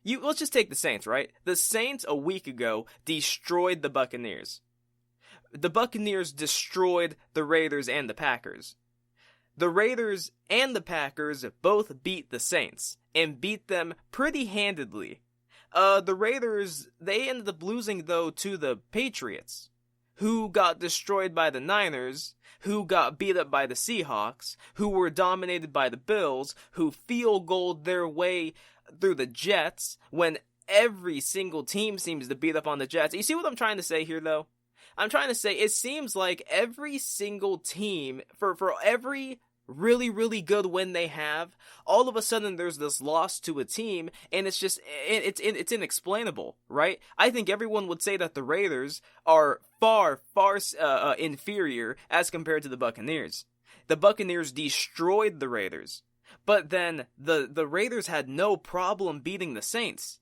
Let's just take the Saints, right? The Saints a week ago destroyed the Buccaneers. The Buccaneers destroyed the Raiders and the Packers. The Raiders and the Packers both beat the Saints, and beat them pretty handedly. The Raiders, they ended up losing, though, to the Patriots, who got destroyed by the Niners, who got beat up by the Seahawks, who were dominated by the Bills, who field goaled their way through the Jets, when every single team seems to beat up on the Jets. You see what I'm trying to say here, though? I'm trying to say it seems like every single team, for every really, really good win they have, all of a sudden there's this loss to a team, and it's just, it's inexplainable, right? I think everyone would say that the Raiders are far inferior as compared to the Buccaneers. The Buccaneers destroyed the Raiders. But then the Raiders had no problem beating the Saints.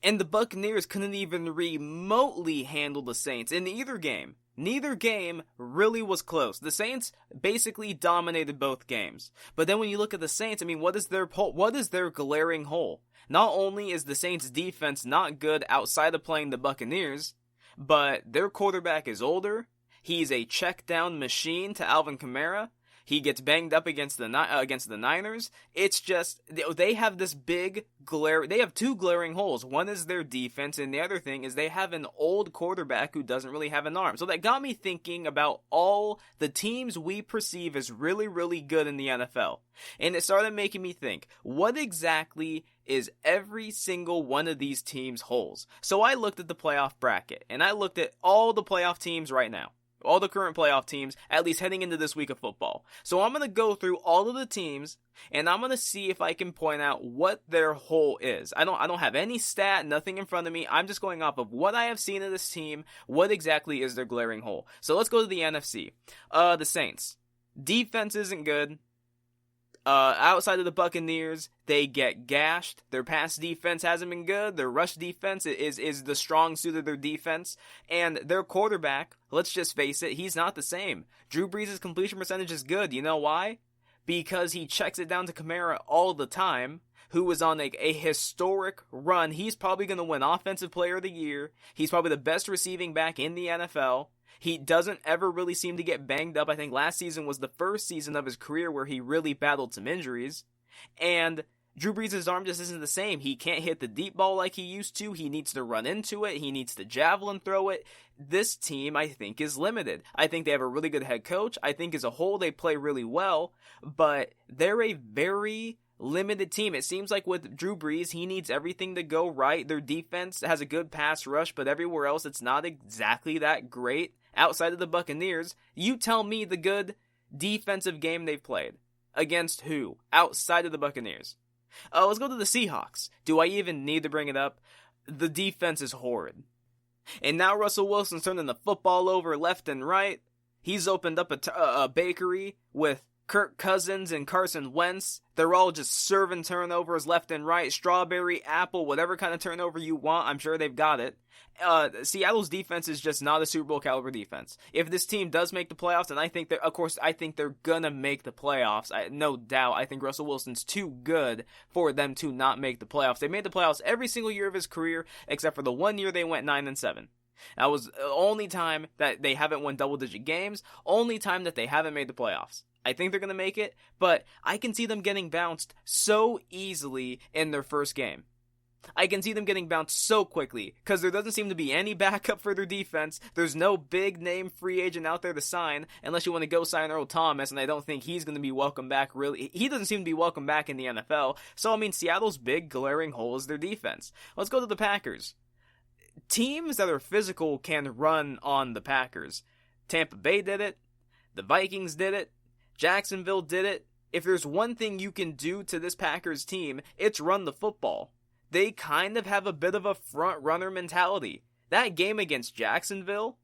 And the Buccaneers couldn't even remotely handle the Saints in either game. Neither game really was close. The Saints basically dominated both games. But then when you look at the Saints, I mean, what is their glaring hole? Not only is the Saints defense not good outside of playing the Buccaneers, but their quarterback is older. He's a check down machine to Alvin Kamara. He gets banged up against the Niners. It's just, they have this big they have two glaring holes. One is their defense, and the other thing is they have an old quarterback who doesn't really have an arm. So that got me thinking about all the teams we perceive as really, really good in the NFL. And it started making me think, what exactly is every single one of these teams' holes? So I looked at the playoff bracket, and I looked at all the playoff teams right now. All the current playoff teams, at least heading into this week of football. So I'm going to go through all of the teams, and I'm going to see if I can point out what their hole is. I don't have any stat, nothing in front of me. I'm just going off of what I have seen of this team. What exactly is their glaring hole? So let's go to the NFC. The Saints. Defense isn't good. Outside of the Buccaneers, they get gashed. Their pass defense hasn't been good. Their rush defense is the strong suit of their defense. And their quarterback, let's just face it, he's not the same. Drew Brees' completion percentage is good. You know why? Because he checks it down to Kamara all the time, who was on a historic run. He's probably going to win Offensive Player of the Year. He's probably the best receiving back in the NFL. He doesn't ever really seem to get banged up. I think last season was the first season of his career where he really battled some injuries. And Drew Brees' arm just isn't the same. He can't hit the deep ball like he used to. He needs to run into it. He needs to javelin throw it. This team, I think, is limited. I think they have a really good head coach. I think as a whole they play really well. But they're a very limited team. It seems like with Drew Brees, he needs everything to go right. Their defense has a good pass rush, but everywhere else it's not exactly that great. Outside of the Buccaneers, you tell me the good defensive game they've played. Against who? Outside of the Buccaneers. Let's go to the Seahawks. Do I even need to bring it up? The defense is horrid. And now Russell Wilson's turning the football over left and right. He's opened up a bakery with Kirk Cousins and Carson Wentz. They're all just serving turnovers left and right. Strawberry, apple, whatever kind of turnover you want. I'm sure they've got it. Seattle's defense is just not a Super Bowl caliber defense. If this team does make the playoffs, and I think they're gonna make the playoffs, no doubt. I think Russell Wilson's too good for them to not make the playoffs. They made the playoffs every single year of his career, except for the one year they went 9-7. That was the only time that they haven't won double-digit games, only time that they haven't made the playoffs. I think they're going to make it, but I can see them getting bounced so easily in their first game. I can see them getting bounced so quickly, because there doesn't seem to be any backup for their defense. There's no big-name free agent out there to sign, unless you want to go sign Earl Thomas, and I don't think he's going to be welcome back, really. He doesn't seem to be welcome back in the NFL, so, I mean, Seattle's big, glaring hole is their defense. Let's go to the Packers. Teams that are physical can run on the Packers. Tampa Bay did it. The Vikings did it. Jacksonville did it. If there's one thing you can do to this Packers team, it's run the football. They kind of have a bit of a front-runner mentality. That game against Jacksonville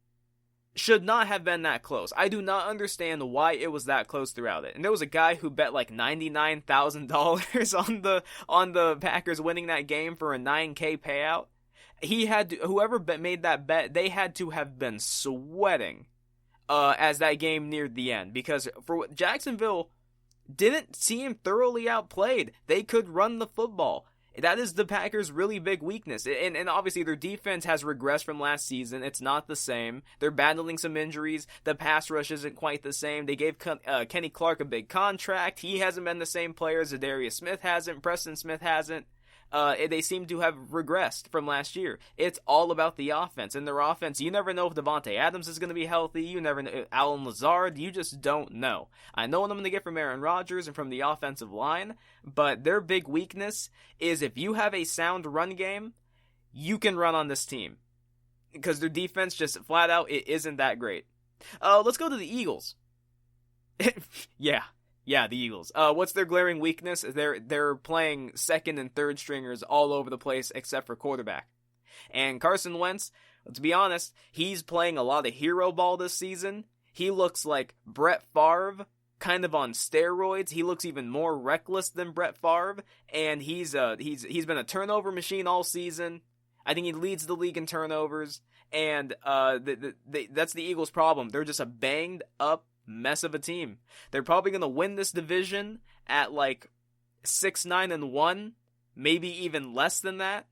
should not have been that close. I do not understand why it was that close throughout it. And there was a guy who bet like $99,000 on the Packers winning that game for a $9K payout. Whoever made that bet, they had to have been sweating as that game neared the end, because for Jacksonville didn't seem thoroughly outplayed. They could run the football. That is the Packers' really big weakness. And obviously their defense has regressed from last season. It's not the same. They're battling some injuries. The pass rush isn't quite the same. They gave Kenny Clark a big contract. He hasn't been the same player. Zadarius Smith hasn't. Preston Smith hasn't. They seem to have regressed from last year. It's all about the offense. And their offense, you never know if Devontae Adams is going to be healthy. You never know. Alan Lazard, you just don't know. I know what I'm going to get from Aaron Rodgers and from the offensive line, but their big weakness is if you have a sound run game, you can run on this team. Because their defense just flat out, it isn't that great. Let's go to the Eagles. Yeah, the Eagles. What's their glaring weakness? They're playing second and third stringers all over the place except for quarterback. And Carson Wentz, let's be honest, he's playing a lot of hero ball this season. He looks like Brett Favre, kind of on steroids. He looks even more reckless than Brett Favre, and he's been a turnover machine all season. I think he leads the league in turnovers, and that's the Eagles' problem. They're just a banged up mess of a team. They're probably going to win this division at like 6-9-1, maybe even less than that.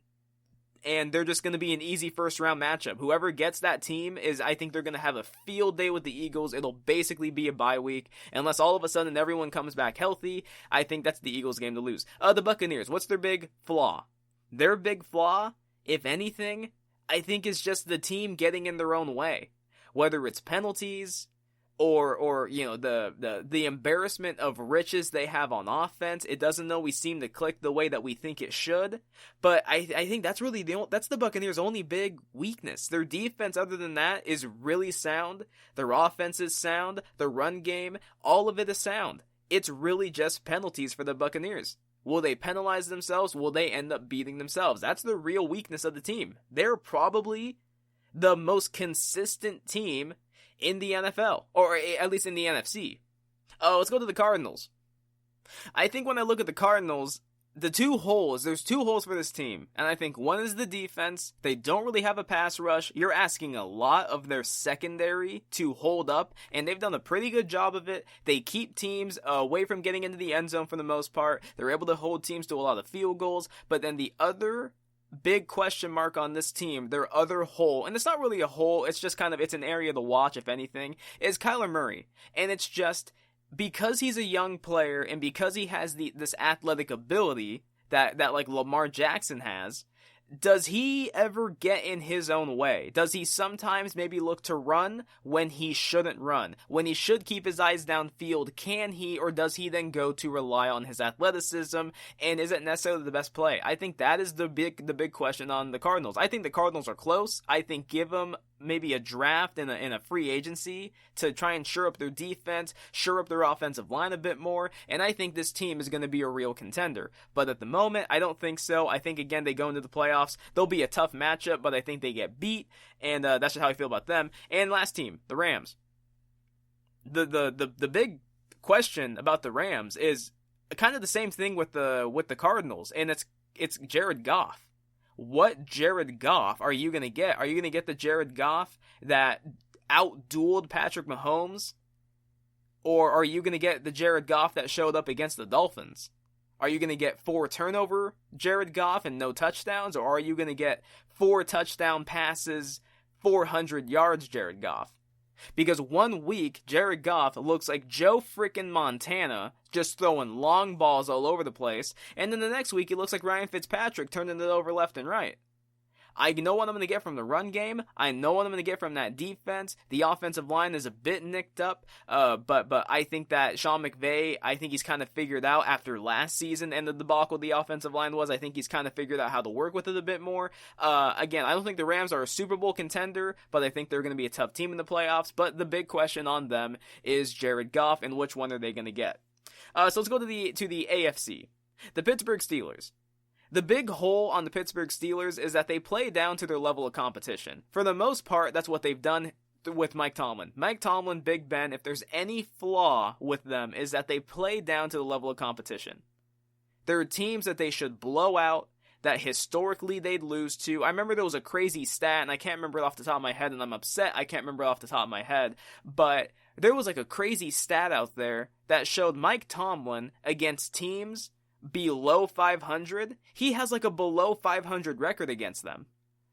And they're just going to be an easy first round matchup. Whoever gets that team I think they're going to have a field day with the Eagles. It'll basically be a bye week. Unless all of a sudden everyone comes back healthy, I think that's the Eagles' game to lose. The Buccaneers, what's their big flaw? Their big flaw, if anything, I think is just the team getting in their own way. Whether it's penalties, or you know, the embarrassment of riches they have on offense. It doesn't always seem to click the way that we think it should. But I think that's really that's the Buccaneers' only big weakness. Their defense, other than that, is really sound. Their offense is sound. The run game, all of it is sound. It's really just penalties for the Buccaneers. Will they penalize themselves? Will they end up beating themselves? That's the real weakness of the team. They're probably the most consistent team in the NFL, or at least in the NFC. Let's go to the Cardinals. I think when I look at the Cardinals, there's two holes for this team, and I think one is the defense. They don't really have a pass rush. You're asking a lot of their secondary to hold up, and they've done a pretty good job of it. They keep teams away from getting into the end zone for the most part. They're able to hold teams to a lot of field goals, but then the other big question mark on this team, their other hole, and it's not really a hole, it's just it's an area to watch, if anything, is Kyler Murray. And it's just, because he's a young player, and because he has this athletic ability that like Lamar Jackson has, does he ever get in his own way? Does he sometimes maybe look to run when he shouldn't run? When he should keep his eyes downfield, can he, or does he then go to rely on his athleticism? And is it necessarily the best play? I think that is the big question on the Cardinals. I think the Cardinals are close. I think give them maybe a draft in a free agency to try and shore up their defense, shore up their offensive line a bit more, and I think this team is going to be a real contender. But at the moment, I don't think so. I think, again, they go into the playoffs. They'll be a tough matchup, but I think they get beat, and that's just how I feel about them. And last team, the Rams. The big question about the Rams is kind of the same thing with the Cardinals, and it's Jared Goff. What Jared Goff are you going to get? Are you going to get the Jared Goff that outdueled Patrick Mahomes? Or are you going to get the Jared Goff that showed up against the Dolphins? Are you going to get 4 turnover Jared Goff and no touchdowns? Or are you going to get 4 touchdown passes, 400 yards, Jared Goff. Because 1 week, Jared Goff looks like Joe frickin' Montana, just throwing long balls all over the place, and then the next week he looks like Ryan Fitzpatrick turning it over left and right. I know what I'm going to get from the run game. I know what I'm going to get from that defense. The offensive line is a bit nicked up, but I think that Sean McVay, I think he's kind of figured out after last season and the debacle the offensive line was. I think he's kind of figured out how to work with it a bit more. Again, I don't think the Rams are a Super Bowl contender, but I think they're going to be a tough team in the playoffs. But the big question on them is Jared Goff, and which one are they going to get? So let's go to the AFC. The Pittsburgh Steelers. The big hole on the Pittsburgh Steelers is that they play down to their level of competition. For the most part, that's what they've done with Mike Tomlin. Mike Tomlin, Big Ben, if there's any flaw with them, is that they play down to the level of competition. There are teams that they should blow out, that historically they'd lose to. I remember there was a crazy stat, and I can't remember it off the top of my head, and I'm upset I can't remember it off the top of my head, but there was like a crazy stat out there that showed Mike Tomlin against teams below 500, he has like a below 500 record against them.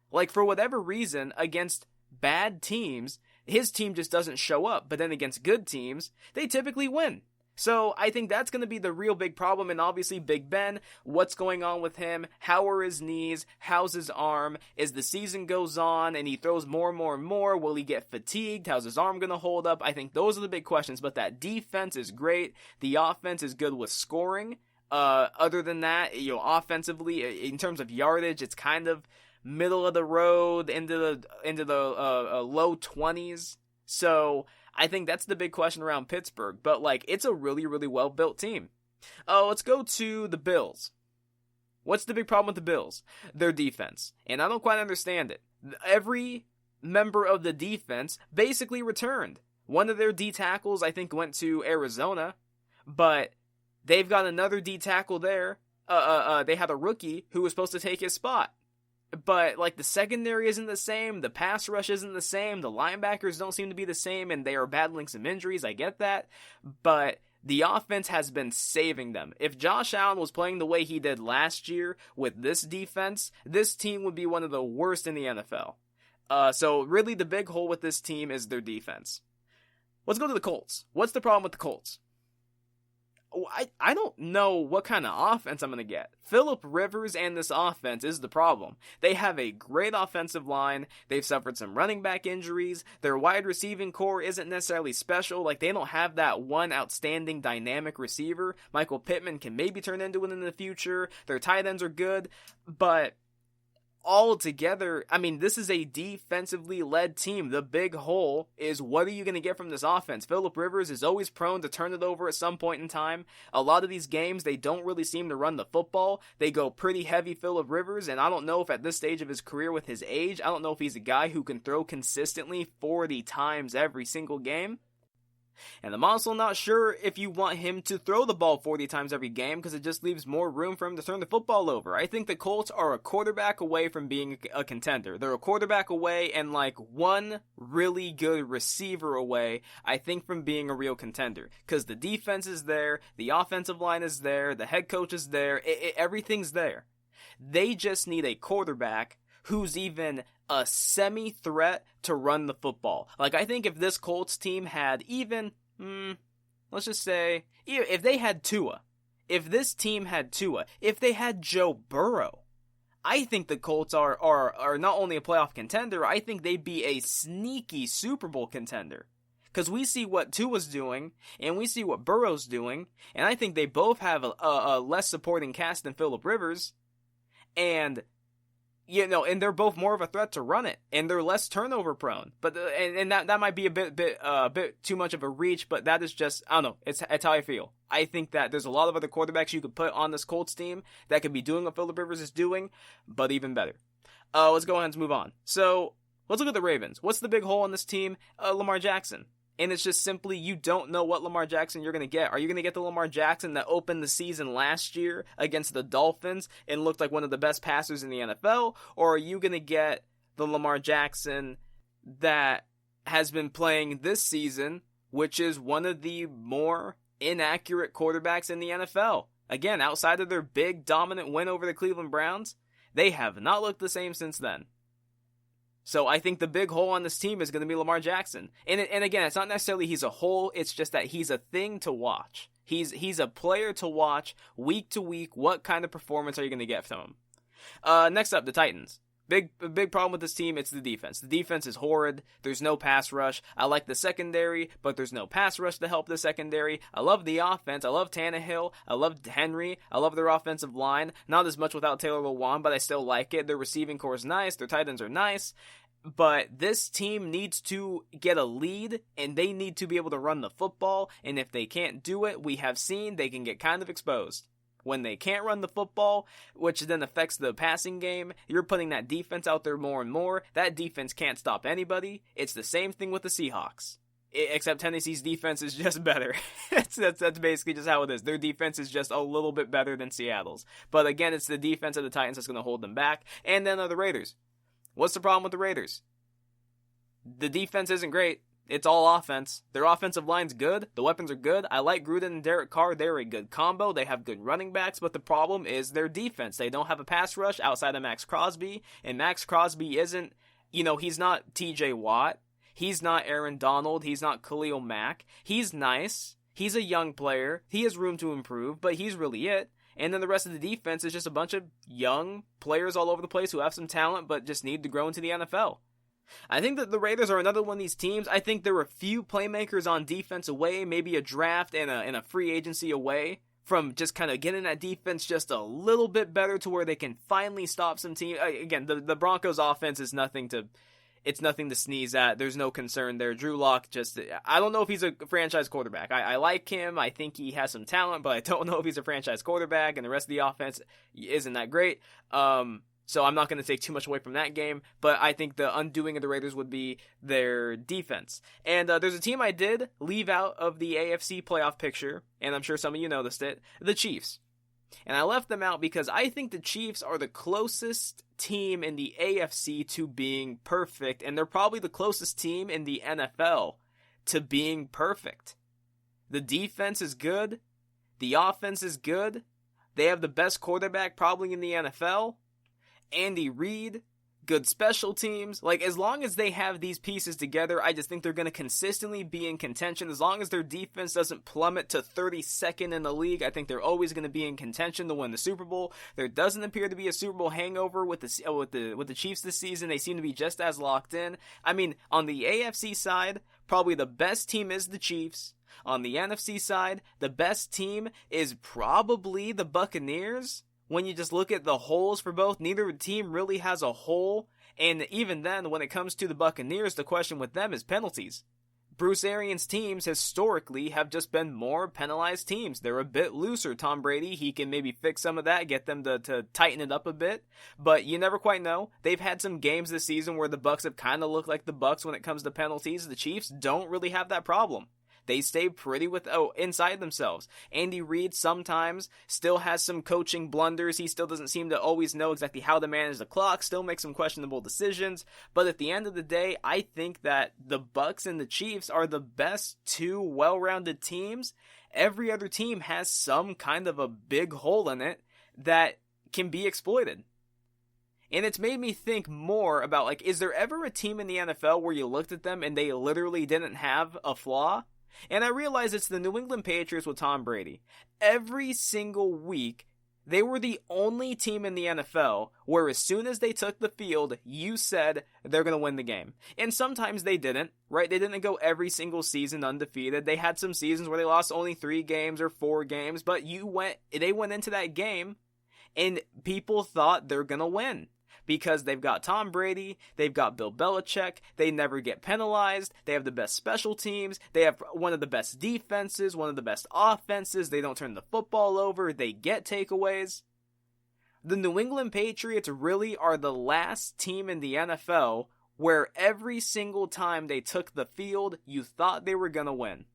Like, for whatever reason, against bad teams, his team just doesn't show up, but then against good teams, they typically win. So I think that's going to be the real big problem, and obviously Big Ben, what's going on with him, how are his knees, how's his arm, as the season goes on and he throws more and more and more, will he get fatigued, how's his arm going to hold up? I think those are the big questions, but that defense is great, the offense is good with scoring. Other than that, offensively, in terms of yardage, it's kind of middle of the road into the low 20s. So I think that's the big question around Pittsburgh. But like, it's a really, really well built team. Let's go to the Bills. What's the big problem with the Bills? Their defense, and I don't quite understand it. Every member of the defense basically returned. One of their D tackles, I think, went to Arizona, but they've got another D tackle there. They had a rookie who was supposed to take his spot. But, like, the secondary isn't the same, the pass rush isn't the same, the linebackers don't seem to be the same, and they are battling some injuries, I get that. But the offense has been saving them. If Josh Allen was playing the way he did last year with this defense, this team would be one of the worst in the NFL. So, really, the big hole with this team is their defense. Let's go to the Colts. What's the problem with the Colts? I don't know what kind of offense I'm going to get. Phillip Rivers and this offense is the problem. They have a great offensive line. They've suffered some running back injuries. Their wide receiving core isn't necessarily special. Like, they don't have that one outstanding dynamic receiver. Michael Pittman can maybe turn into it in the future. Their tight ends are good. But all together, I mean, this is a defensively led team. The big hole is, what are you going to get from this offense? Phillip Rivers is always prone to turn it over at some point in time. A lot of these games, they don't really seem to run the football. They go pretty heavy Phillip Rivers, and I don't know if at this stage of his career with his age, I don't know if he's a guy who can throw consistently 40 times every single game. And I'm also not sure if you want him to throw the ball 40 times every game, because it just leaves more room for him to turn the football over. I think the Colts are a quarterback away from being a contender. They're a quarterback away and like one really good receiver away, I think, from being a real contender. Because the defense is there, the offensive line is there, the head coach is there, everything's there. They just need a quarterback who's even a semi-threat to run the football. Like, I think if this Colts team had even, let's just say, if they had Tua, if this team had Tua, if they had Joe Burrow, I think the Colts are not only a playoff contender, I think they'd be a sneaky Super Bowl contender. Because we see what Tua's doing, and we see what Burrow's doing, and I think they both have a less supporting cast than Phillip Rivers, and and they're both more of a threat to run it, and they're less turnover prone. But and that might be a bit too much of a reach, but that is just, I don't know. It's how I feel. I think that there's a lot of other quarterbacks you could put on this Colts team that could be doing what Phillip Rivers is doing, but even better. Let's go ahead and move on. So let's look at the Ravens. What's the big hole in this team? Lamar Jackson. And it's just simply, you don't know what Lamar Jackson you're going to get. Are you going to get the Lamar Jackson that opened the season last year against the Dolphins and looked like one of the best passers in the NFL? Or are you going to get the Lamar Jackson that has been playing this season, which is one of the more inaccurate quarterbacks in the NFL? Again, outside of their big dominant win over the Cleveland Browns, they have not looked the same since then. So I think the big hole on this team is going to be Lamar Jackson. And again, it's not necessarily he's a hole. It's just that he's a thing to watch. He's a player to watch week to week. What kind of performance are you going to get from him? Next up, the Titans. Big problem with this team, it's the defense. The defense is horrid. There's no pass rush. I like the secondary, but there's no pass rush to help the secondary. I love the offense. I love Tannehill. I love Henry. I love their offensive line. Not as much without Taylor Lewan, but I still like it. Their receiving core is nice. Their tight ends are nice. But this team needs to get a lead, and they need to be able to run the football. And if they can't do it, we have seen they can get kind of exposed. When they can't run the football, which then affects the passing game, you're putting that defense out there more and more. That defense can't stop anybody. It's the same thing with the Seahawks. Except Tennessee's defense is just better. That's basically just how it is. Their defense is just a little bit better than Seattle's. But again, it's the defense of the Titans that's going to hold them back. And then the Raiders. What's the problem with the Raiders? The defense isn't great. It's all offense. Their offensive line's good. The weapons are good. I like Gruden and Derek Carr. They're a good combo. They have good running backs, but the problem is their defense. They don't have a pass rush outside of Max Crosby, and Max Crosby isn't, he's not TJ Watt. He's not Aaron Donald. He's not Khalil Mack. He's nice. He's a young player. He has room to improve, but he's really it. And then the rest of the defense is just a bunch of young players all over the place who have some talent, but just need to grow into the NFL. I think that the Raiders are another one of these teams. I think they're a few playmakers on defense away, maybe a draft and a free agency away from just kind of getting that defense just a little bit better to where they can finally stop some teams. Again, the Broncos offense is nothing to sneeze at. There's no concern there. Drew Lock I don't know if he's a franchise quarterback. I like him. I think he has some talent, but I don't know if he's a franchise quarterback, and the rest of the offense isn't that great. So I'm not going to take too much away from that game, but I think the undoing of the Raiders would be their defense. And there's a team I did leave out of the AFC playoff picture, and I'm sure some of you noticed it, the Chiefs. And I left them out because I think the Chiefs are the closest team in the AFC to being perfect, and they're probably the closest team in the NFL to being perfect. The defense is good. The offense is good. They have the best quarterback probably in the NFL. Andy Reid, good special teams. As long as they have these pieces together, I just think they're going to consistently be in contention. As long as their defense doesn't plummet to 32nd in the league, I think they're always going to be in contention to win the Super Bowl. There doesn't appear to be a Super Bowl hangover with the Chiefs this season. They seem to be just as locked in. I mean, on the AFC side, probably the best team is the Chiefs. On the NFC side, the best team is probably the Buccaneers. When you just look at the holes for both, neither team really has a hole. And even then, when it comes to the Buccaneers, the question with them is penalties. Bruce Arians' teams historically have just been more penalized teams. They're a bit looser. Tom Brady, he can maybe fix some of that, get them to tighten it up a bit. But you never quite know. They've had some games this season where the Bucs have kind of looked like the Bucs when it comes to penalties. The Chiefs don't really have that problem. They stay pretty inside themselves. Andy Reid sometimes still has some coaching blunders. He still doesn't seem to always know exactly how to manage the clock, still makes some questionable decisions. But at the end of the day, I think that the Bucs and the Chiefs are the best two well-rounded teams. Every other team has some kind of a big hole in it that can be exploited. And it's made me think more about, is there ever a team in the NFL where you looked at them and they literally didn't have a flaw? And I realize it's the New England Patriots with Tom Brady. Every single week, they were the only team in the NFL where as soon as they took the field, you said they're going to win the game. And sometimes they didn't, right? They didn't go every single season undefeated. They had some seasons where they lost only 3 games or 4 games, but they went into that game and people thought they're going to win. Because they've got Tom Brady, they've got Bill Belichick, they never get penalized, they have the best special teams, they have one of the best defenses, one of the best offenses, they don't turn the football over, they get takeaways. The New England Patriots really are the last team in the NFL where every single time they took the field, you thought they were going to win.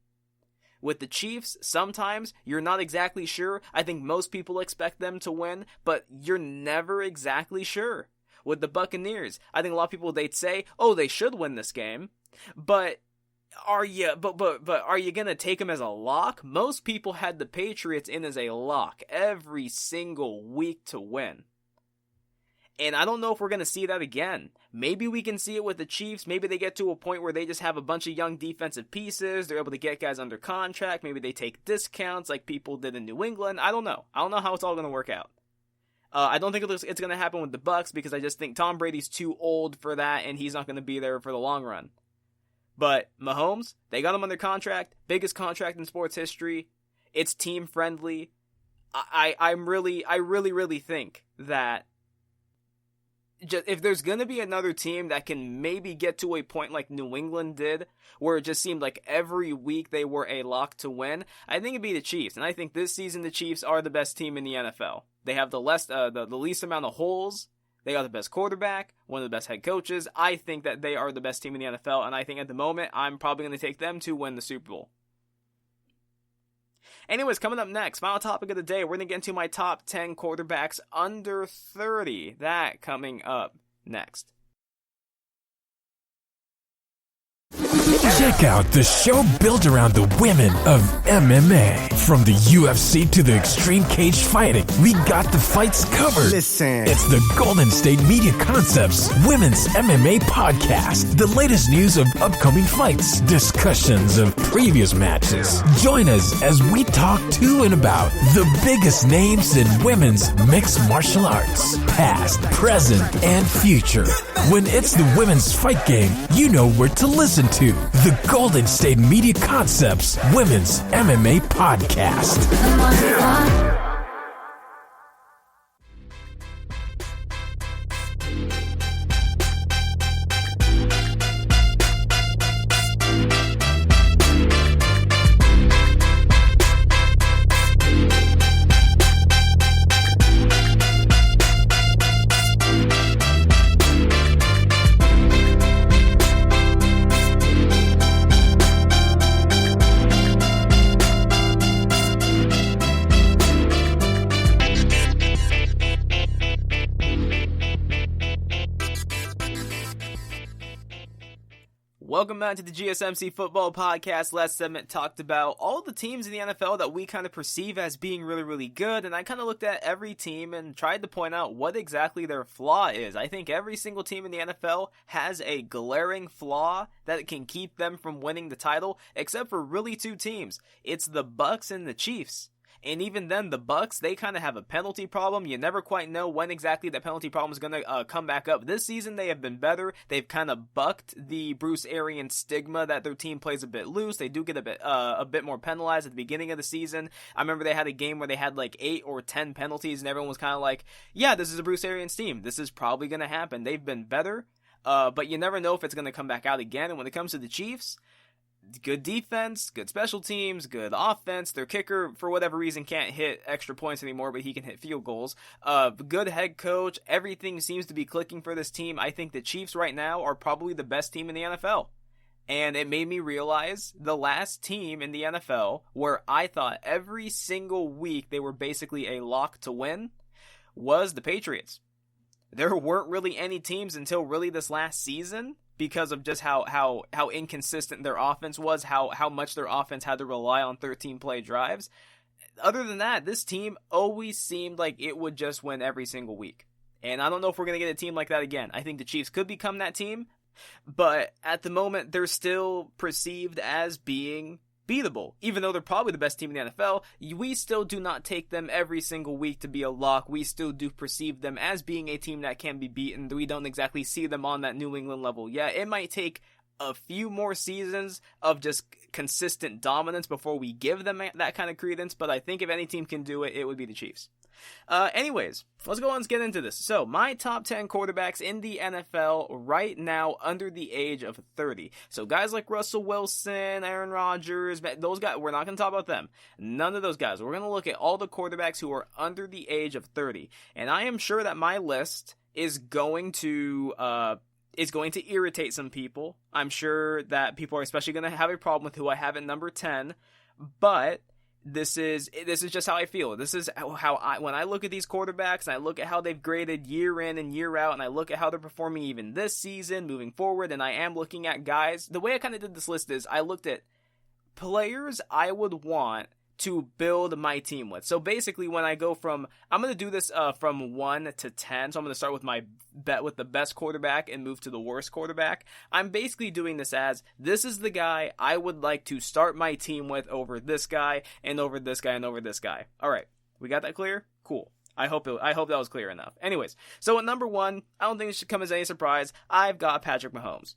With the Chiefs, sometimes you're not exactly sure. I think most people expect them to win, but you're never exactly sure. With the Buccaneers, I think a lot of people, they'd say, oh, they should win this game. But are you going to take them as a lock? Most people had the Patriots in as a lock every single week to win. And I don't know if we're going to see that again. Maybe we can see it with the Chiefs. Maybe they get to a point where they just have a bunch of young defensive pieces. They're able to get guys under contract. Maybe they take discounts like people did in New England. I don't know. I don't know how it's all going to work out. I don't think it's going to happen with the Bucs because I just think Tom Brady's too old for that and he's not going to be there for the long run. But Mahomes, they got him under contract. Biggest contract in sports history. It's team friendly. I really think that just, if there's going to be another team that can maybe get to a point like New England did, where it just seemed like every week they were a lock to win, I think it'd be the Chiefs. And I think this season the Chiefs are the best team in the NFL. They have the least amount of holes. They got the best quarterback, one of the best head coaches. I think that they are the best team in the NFL, and I think at the moment I'm probably going to take them to win the Super Bowl. Anyways, coming up next, final topic of the day, we're going to get into my top 10 quarterbacks under 30. That coming up next. Check out the show built around the women of MMA. From the UFC to the extreme cage fighting, we got the fights covered. Listen. It's the Golden State Media Concepts Women's MMA Podcast. The latest news of upcoming fights, discussions of previous matches. Join us as we talk to and about the biggest names in women's mixed martial arts, past, present, and future. When it's the women's fight game, you know where to listen to. The Golden State Media Concepts Women's MMA Podcast. Welcome back to the GSMC Football Podcast. Last segment talked about all the teams in the NFL that we kind of perceive as being really, really good, and I kind of looked at every team and tried to point out what exactly their flaw is. I think every single team in the NFL has a glaring flaw that can keep them from winning the title, except for really two teams. It's the Bucs and the Chiefs. And even then, the Bucs, they kind of have a penalty problem. You never quite know when exactly that penalty problem is going to come back up. This season, they have been better. They've kind of bucked the Bruce Arians stigma that their team plays a bit loose. They do get a bit more penalized at the beginning of the season. I remember they had a game where they had like 8 or 10 penalties, and everyone was kind of like, yeah, this is a Bruce Arians team. This is probably going to happen. They've been better, but you never know if it's going to come back out again. And when it comes to the Chiefs, good defense, good special teams, good offense. Their kicker, for whatever reason, can't hit extra points anymore, but he can hit field goals. Good head coach. Everything seems to be clicking for this team. I think the Chiefs right now are probably the best team in the NFL. And it made me realize the last team in the NFL where I thought every single week they were basically a lock to win was the Patriots. There weren't really any teams until really this last season, because of just how inconsistent their offense was, how much their offense had to rely on 13-play drives. Other than that, this team always seemed like it would just win every single week. And I don't know if we're going to get a team like that again. I think the Chiefs could become that team, but at the moment, they're still perceived as being beatable. Even though they're probably the best team in the NFL, we still do not take them every single week to be a lock. We still do perceive them as being a team that can be beaten. We don't exactly see them on that New England level yet. It might take a few more seasons of just consistent dominance before we give them that kind of credence, but I think if any team can do it, it would be the Chiefs. Anyways, let's go on and get into this. So, my top 10 quarterbacks in the NFL right now under the age of 30. So, guys like Russell Wilson, Aaron Rodgers, those guys, we're not going to talk about them. None of those guys. We're going to look at all the quarterbacks who are under the age of 30. And I am sure that my list is going to irritate some people. I'm sure that people are especially going to have a problem with who I have at number 10, but this is just how I feel. This is how when I look at these quarterbacks and I look at how they've graded year in and year out, and I look at how they're performing even this season moving forward, and I am looking at guys. The way I kind of did this list is I looked at players I would want to build my team with. So basically, when I go I'm going to do this from 1 to 10. So I'm going to start with my bet with the best quarterback and move to the worst quarterback. I'm basically doing this as, this is the guy I would like to start my team with over this guy and over this guy and over this guy. All right, we got that clear? Cool. I hope that was clear enough. Anyways, so at number 1, I don't think it should come as any surprise, I've got Patrick Mahomes.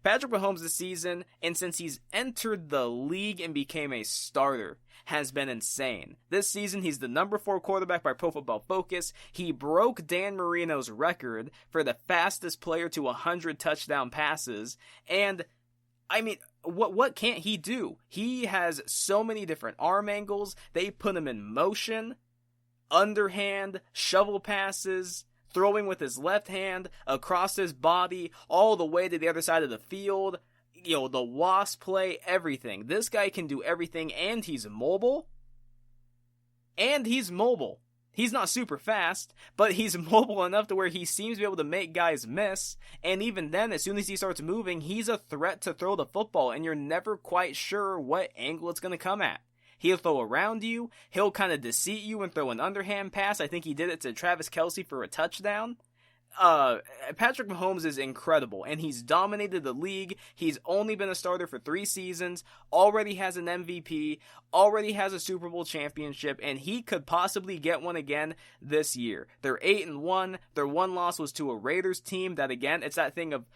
Patrick Mahomes this season, and since he's entered the league and became a starter, has been insane. This season, he's the number 4 quarterback by Pro Football Focus. He broke Dan Marino's record for the fastest player to 100 touchdown passes. And, I mean, what can't he do? He has so many different arm angles. They put him in motion, underhand, shovel passes, throwing with his left hand, across his body, all the way to the other side of the field. You know, the wasp play, everything. This guy can do everything, and he's mobile. He's not super fast, but he's mobile enough to where he seems to be able to make guys miss. And even then, as soon as he starts moving, he's a threat to throw the football, and you're never quite sure what angle it's going to come at. He'll throw around you. He'll kind of deceive you and throw an underhand pass. I think he did it to Travis Kelce for a touchdown. Patrick Mahomes is incredible, and he's dominated the league. He's only been a starter for 3 seasons, already has an MVP, already has a Super Bowl championship, and he could possibly get one again this year. They're 8-1. Their one loss was to a Raiders team that, again, it's that thing of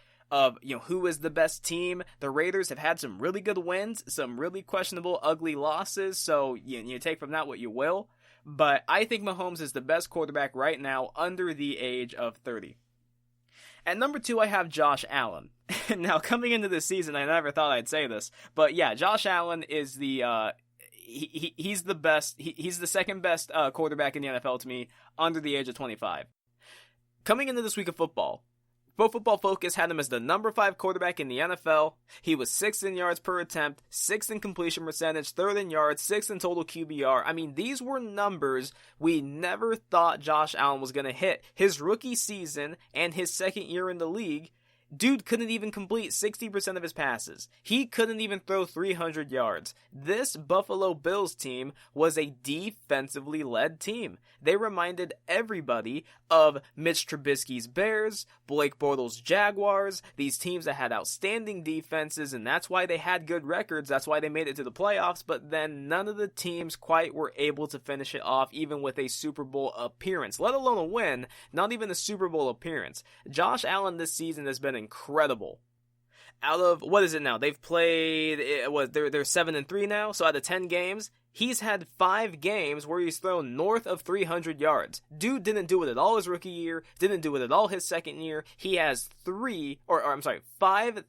who is the best team. The Raiders have had some really good wins, some really questionable, ugly losses, so you take from that what you will. But I think Mahomes is the best quarterback right now under the age of 30. At number 2, I have Josh Allen. Now, coming into this season, I never thought I'd say this, but yeah, Josh Allen is he's the best. He's the second best quarterback in the NFL to me under the age of 25. Coming into this week of football, Pro Football Focus had him as the number 5 quarterback in the NFL. He was 6th in yards per attempt, 6th in completion percentage, 3rd in yards, 6th in total QBR. I mean, these were numbers we never thought Josh Allen was going to hit. His rookie season and his second year in the league, dude couldn't even complete 60% of his passes. He couldn't even throw 300 yards. This Buffalo Bills team was a defensively led team. They reminded everybody of Mitch Trubisky's Bears, Blake Bortles' Jaguars, these teams that had outstanding defenses, and that's why they had good records. That's why they made it to the playoffs, but then none of the teams quite were able to finish it off, even with a Super Bowl appearance, let alone a win, not even a Super Bowl appearance. Josh Allen this season has been incredible. Out of, what is it now? They've played, they're 7-3 now, so out of 10 games, he's had 5 games where he's thrown north of 300 yards. Dude didn't do it at all his rookie year, didn't do it at all his second year. He has 5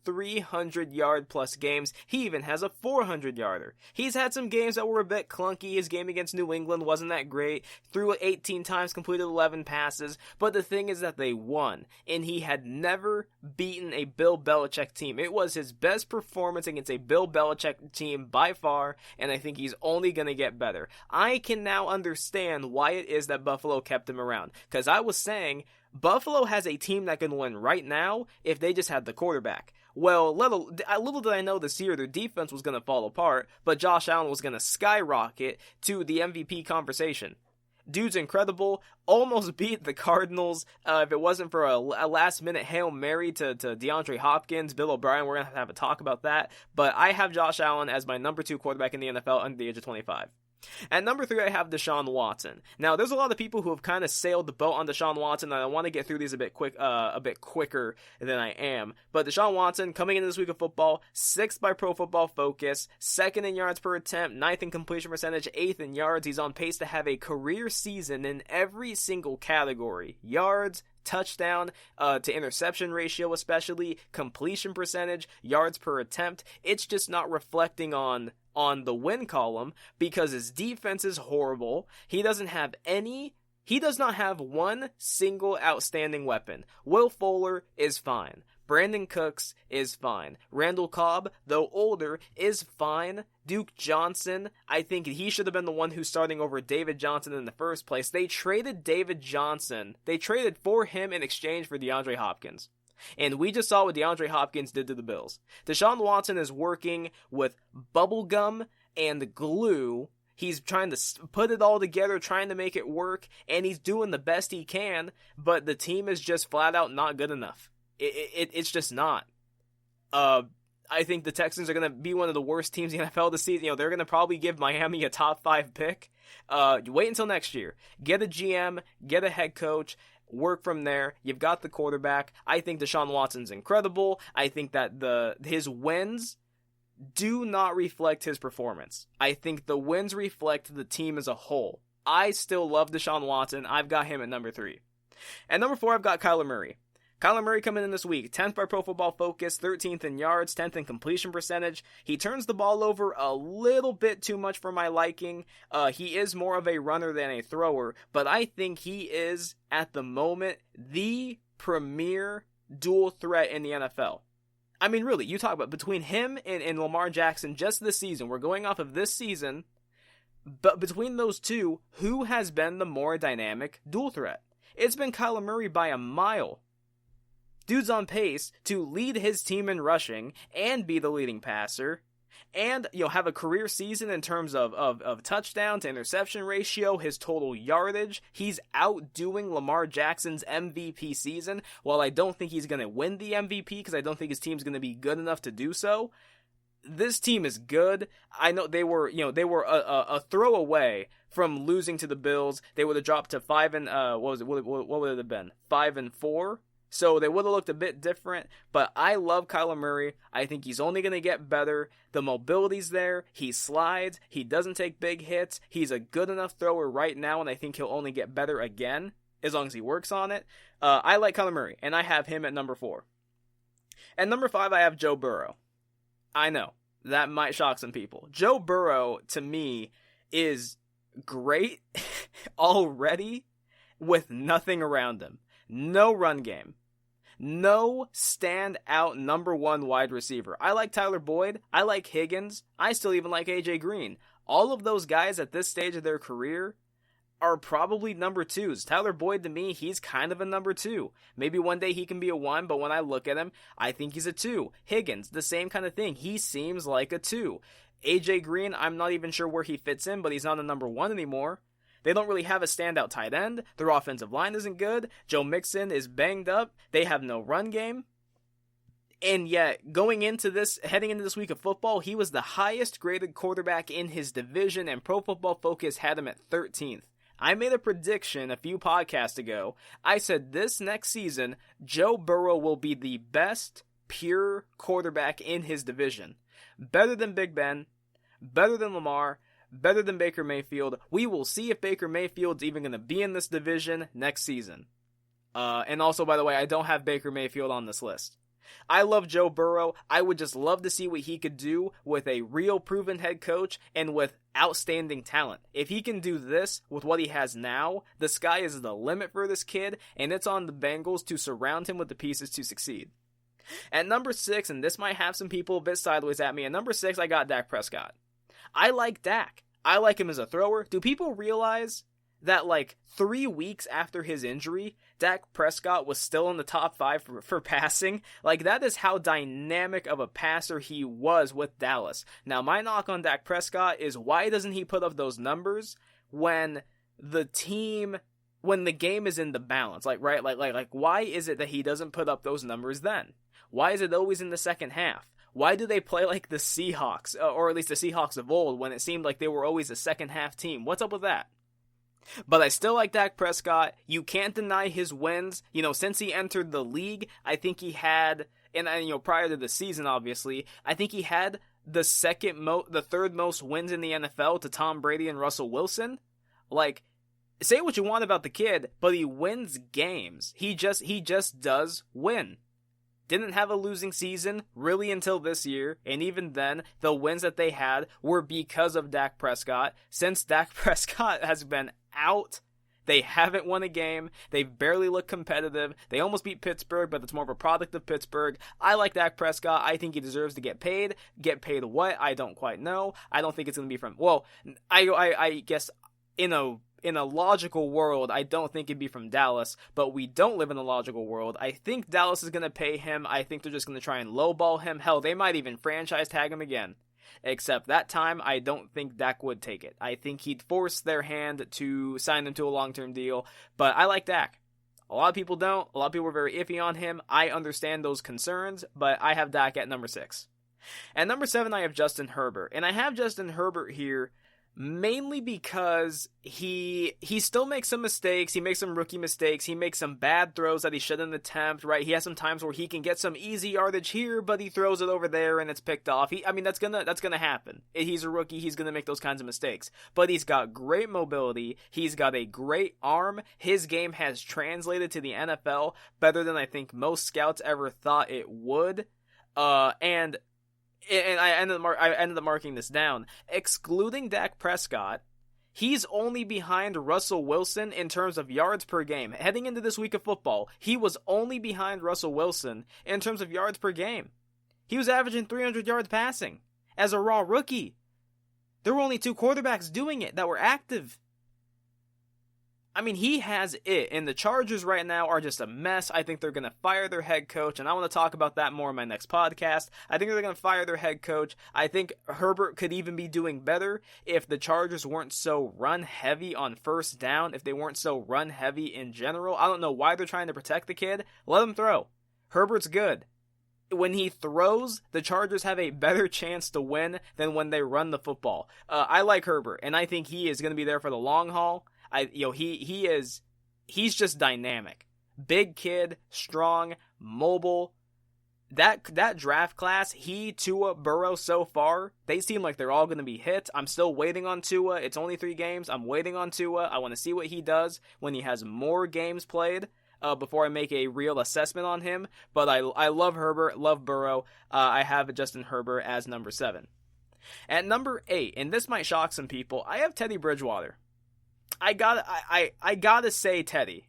300-yard plus games. He even has a 400-yarder. He's had some games that were a bit clunky. His game against New England wasn't that great. Threw it 18 times, completed 11 passes. But the thing is that they won, and he had never beaten a Bill Belichick team. It was his best performance against a Bill Belichick team by far, and I think he's only going to get better. I can now understand why it is that Buffalo kept him around, because I was saying Buffalo has a team that can win right now if they just had the quarterback. Well, little did I know this year their defense was going to fall apart, but Josh Allen was going to skyrocket to the MVP conversation. Dude's incredible, almost beat the Cardinals. If it wasn't for a last-minute Hail Mary to DeAndre Hopkins, Bill O'Brien, we're going to have a talk about that. But I have Josh Allen as my number 2 quarterback in the NFL under the age of 25. At number 3, I have Deshaun Watson. Now, there's a lot of people who have kind of sailed the boat on Deshaun Watson, and I want to get through these a bit quicker than I am. But Deshaun Watson, coming into this week of football, 6th by Pro Football Focus, 2nd in yards per attempt, 9th in completion percentage, 8th in yards. He's on pace to have a career season in every single category: yards, touchdown to interception ratio, especially completion percentage, yards per attempt. It's just not reflecting on the win column because his defense is horrible. He does not have one single outstanding weapon. Will Fuller is fine. Brandon Cooks is fine. Randall Cobb, though older, is fine. Duke Johnson, I think he should have been the one who's starting over David Johnson in the first place. They traded David Johnson. They traded for him in exchange for DeAndre Hopkins. And we just saw what DeAndre Hopkins did to the Bills. Deshaun Watson is working with bubble gum and glue. He's trying to put it all together, trying to make it work, and he's doing the best he can, but the team is just flat out not good enough. It's just not. I think the Texans are going to be one of the worst teams in the NFL this season. They're going to probably give Miami a top 5 pick. Wait until next year. Get a GM, get a head coach, work from there. You've got the quarterback. I think Deshaun Watson's incredible. I think that his wins do not reflect his performance. I think the wins reflect the team as a whole. I still love Deshaun Watson. I've got him at number 3. At number 4, I've got Kyler Murray. Kyler Murray coming in this week, 10th by Pro Football Focus, 13th in yards, 10th in completion percentage. He turns the ball over a little bit too much for my liking. He is more of a runner than a thrower, but I think he is, at the moment, the premier dual threat in the NFL. I mean, really, you talk about between him and Lamar Jackson just this season, we're going off of this season, but between those two, who has been the more dynamic dual threat? It's been Kyler Murray by a mile. Dude's on pace to lead his team in rushing and be the leading passer and, have a career season in terms of touchdown to interception ratio, his total yardage. He's outdoing Lamar Jackson's MVP season. While I don't think he's going to win the MVP because I don't think his team's going to be good enough to do so, this team is good. I know they were a throw away from losing to the Bills. They would have dropped to 5 and what would it have been? 5-4. So they would have looked a bit different, but I love Kyler Murray. I think he's only going to get better. The mobility's there. He slides. He doesn't take big hits. He's a good enough thrower right now, and I think he'll only get better again as long as he works on it. I like Kyler Murray, and I have him at number 4. At number 5, I have Joe Burrow. I know, that might shock some people. Joe Burrow, to me, is great already with nothing around him. No run game. No standout number 1 wide receiver. I like Tyler Boyd. I like Higgins. I still even like AJ Green. All of those guys at this stage of their career are probably number 2s. Tyler Boyd, to me, he's kind of a number 2. Maybe one day he can be a 1, but when I look at him, I think he's a 2. Higgins, the same kind of thing. He seems like a 2. AJ Green, I'm not even sure where he fits in, but he's not a number 1 anymore. They don't really have a standout tight end. Their offensive line isn't good. Joe Mixon is banged up. They have no run game. And yet, heading into this week of football, he was the highest graded quarterback in his division, and Pro Football Focus had him at 13th. I made a prediction a few podcasts ago. I said this next season, Joe Burrow will be the best pure quarterback in his division. Better than Big Ben, better than Lamar, better than Baker Mayfield. We will see if Baker Mayfield's even going to be in this division next season. And also, by the way, I don't have Baker Mayfield on this list. I love Joe Burrow. I would just love to see what he could do with a real proven head coach and with outstanding talent. If he can do this with what he has now, the sky is the limit for this kid, and it's on the Bengals to surround him with the pieces to succeed. At number 6, and this might have some people a bit sideways at me, at number 6, I got Dak Prescott. I like Dak. I like him as a thrower. Do people realize that 3 weeks after his injury, Dak Prescott was still in the top 5 for passing? That is how dynamic of a passer he was with Dallas. Now, my knock on Dak Prescott is, why doesn't he put up those numbers when the game is in the balance? Why is it that he doesn't put up those numbers then? Why is it always in the second half? Why do they play like the Seahawks, or at least the Seahawks of old, when it seemed like they were always a second half team? What's up with that? But I still like Dak Prescott. You can't deny his wins. Since he entered the league, I think he had, and prior to the season, obviously, I think he had the third most wins in the NFL to Tom Brady and Russell Wilson. Say what you want about the kid, but he wins games. He just does win. Didn't have a losing season really until this year, and even then, the wins that they had were because of Dak Prescott. Since Dak Prescott has been out, they haven't won a game. They've barely looked competitive. They almost beat Pittsburgh, but it's more of a product of Pittsburgh. I like Dak Prescott. I think he deserves to get paid. Get paid what? I don't quite know. I don't think it's going to be from, I guess in a logical world, I don't think it'd be from Dallas, but we don't live in a logical world. I think Dallas is going to pay him. I think they're just going to try and lowball him. Hell, they might even franchise tag him again. Except that time, I don't think Dak would take it. I think he'd force their hand to sign him to a long-term deal, but I like Dak. A lot of people don't. A lot of people are very iffy on him. I understand those concerns, but I have Dak at number 6. At number 7, I have Justin Herbert. And I have Justin Herbert here mainly because he still makes some mistakes. He makes some rookie mistakes. He makes some bad throws that he shouldn't attempt, right? He has some times where he can get some easy yardage here, but he throws it over there and it's picked off. That's gonna happen. He's a rookie. He's gonna make those kinds of mistakes. But he's got great mobility. He's got a great arm. His game has translated to the NFL better than I think most scouts ever thought it would. And I ended up marking this down. Excluding Dak Prescott, he's only behind Russell Wilson in terms of yards per game. Heading into this week of football, he was only behind Russell Wilson in terms of yards per game. He was averaging 300 yards passing as a raw rookie. There were only 2 quarterbacks doing it that were active. He has it, and the Chargers right now are just a mess. I think they're going to fire their head coach, and I want to talk about that more in my next podcast. I think they're going to fire their head coach. I think Herbert could even be doing better if the Chargers weren't so run-heavy on first down, if they weren't so run-heavy in general. I don't know why they're trying to protect the kid. Let him throw. Herbert's good. When he throws, the Chargers have a better chance to win than when they run the football. I like Herbert, and I think he is going to be there for the long haul. He's just dynamic. Big kid, strong, mobile. That draft class, Tua, Burrow so far, they seem like they're all going to be hits. I'm still waiting on Tua. It's only 3 games. I'm waiting on Tua. I want to see what he does when he has more games played before I make a real assessment on him. But I love Herbert, love Burrow. I have Justin Herbert as number 7. At number 8, and this might shock some people, I have Teddy Bridgewater. I gotta say Teddy.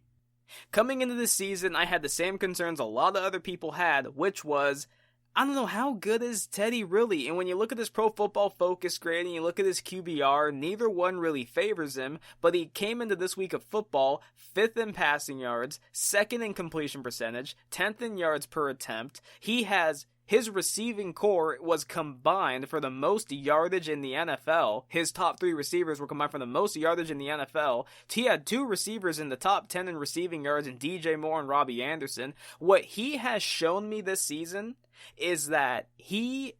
Coming into this season, I had the same concerns a lot of other people had, which was, I don't know, how good is Teddy really? And when you look at his Pro Football Focus grade and you look at his QBR, neither one really favors him, but he came into this week of football 5th in passing yards, 2nd in completion percentage, 10th in yards per attempt. His receiving core was combined for the most yardage in the NFL. His top 3 receivers were combined for the most yardage in the NFL. He had 2 receivers in the top 10 in receiving yards in DJ Moore and Robbie Anderson. What he has shown me this season is that he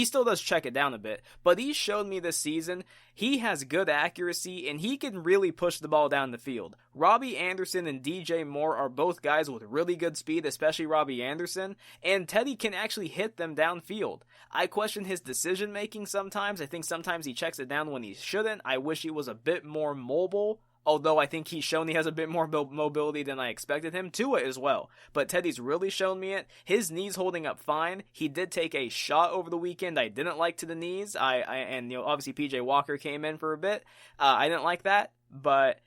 still does check it down a bit, but he showed me this season he has good accuracy and he can really push the ball down the field. Robbie Anderson and DJ Moore are both guys with really good speed, especially Robbie Anderson, and Teddy can actually hit them downfield. I question his decision making sometimes. I think sometimes he checks it down when he shouldn't. I wish he was a bit more mobile. Although I think he's shown he has a bit more mobility than I expected him. Tua as well. But Teddy's really shown me it. His knee's holding up fine. He did take a shot over the weekend I didn't like to the knees. Obviously PJ Walker came in for a bit. I didn't like that. But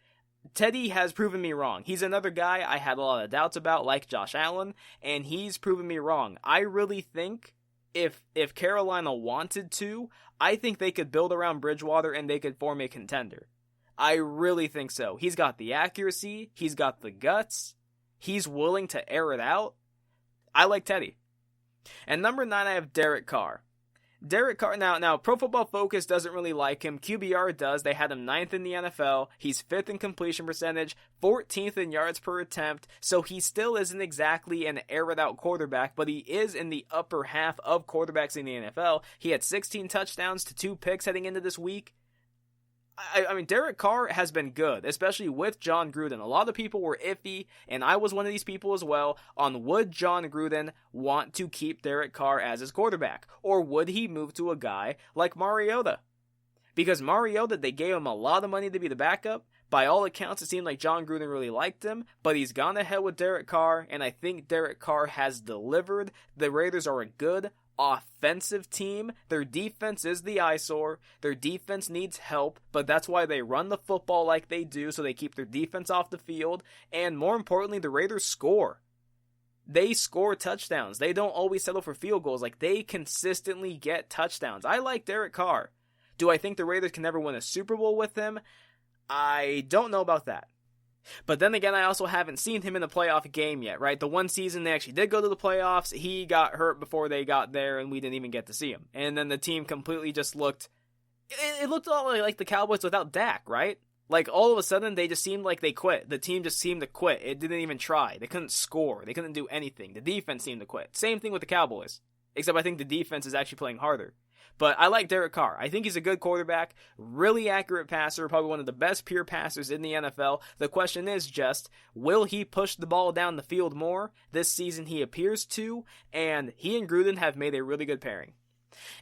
Teddy has proven me wrong. He's another guy I had a lot of doubts about, like Josh Allen. And he's proven me wrong. I really think if Carolina wanted to, I think they could build around Bridgewater and they could form a contender. I really think so. He's got the accuracy. He's got the guts. He's willing to air it out. I like Teddy. And number 9, I have Derek Carr. Derek Carr, now Pro Football Focus doesn't really like him. QBR does. They had him 9th in the NFL. He's 5th in completion percentage, 14th in yards per attempt. So he still isn't exactly an air-it-out quarterback, but he is in the upper half of quarterbacks in the NFL. He had 16 touchdowns to 2 picks heading into this week. Derek Carr has been good, especially with John Gruden. A lot of people were iffy, and I was one of these people as well, on would John Gruden want to keep Derek Carr as his quarterback, or would he move to a guy like Mariota? Because Mariota, they gave him a lot of money to be the backup. By all accounts, it seemed like John Gruden really liked him, but he's gone ahead with Derek Carr, and I think Derek Carr has delivered. The Raiders are a good offensive team. Their defense is the eyesore. Their defense needs help, but that's why they run the football like they do, so they keep their defense off the field. And more importantly, the Raiders score. They score touchdowns. They don't always settle for field goals. Like, they consistently get touchdowns. I like Derek Carr. Do I think the Raiders can never win a Super Bowl with him? I don't know about that. But then again, I also haven't seen him in a playoff game yet, right? The one season they actually did go to the playoffs, he got hurt before they got there, and we didn't even get to see him. And then the team completely just looked... It looked a lot like the Cowboys without Dak, right? Like, all of a sudden, they just seemed like they quit. The team just seemed to quit. It didn't even try. They couldn't score. They couldn't do anything. The defense seemed to quit. Same thing with the Cowboys. Except I think the defense is actually playing harder. But I like Derek Carr. I think he's a good quarterback, really accurate passer, probably one of the best pure passers in the NFL. The question is just, will he push the ball down the field more? This season he appears to, and he and Gruden have made a really good pairing.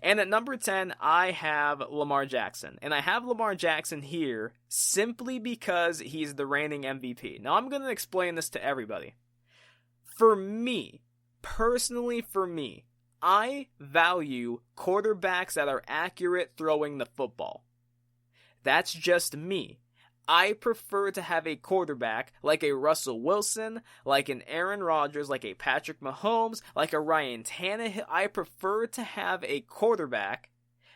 And at number 10, I have Lamar Jackson. And I have Lamar Jackson here simply because he's the reigning MVP. Now, I'm going to explain this to everybody. For me, personally for me, I value quarterbacks that are accurate throwing the football. That's just me. I prefer to have a quarterback like a Russell Wilson, like an Aaron Rodgers, like a Patrick Mahomes, like a Ryan Tannehill. I prefer to have a quarterback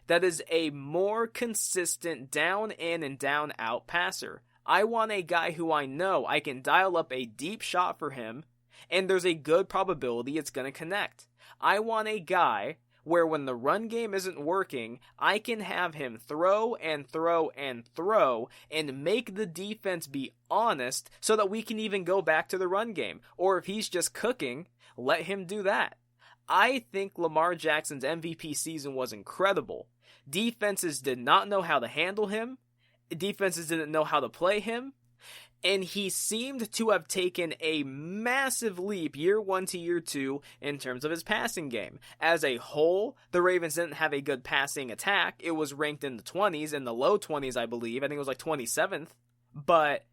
that is a more consistent down in and down out passer. I want a guy who I know I can dial up a deep shot for him, and there's a good probability it's going to connect. I want a guy where when the run game isn't working, I can have him throw and throw and throw and make the defense be honest so that we can even go back to the run game. Or if he's just cooking, let him do that. I think Lamar Jackson's MVP season was incredible. Defenses did not know how to handle him. Defenses didn't know how to play him. And he seemed to have taken a massive leap year 1 to year 2 in terms of his passing game. As a whole, the Ravens didn't have a good passing attack. It was ranked in the 20s, in the low 20s, I believe. I think it was like 27th. But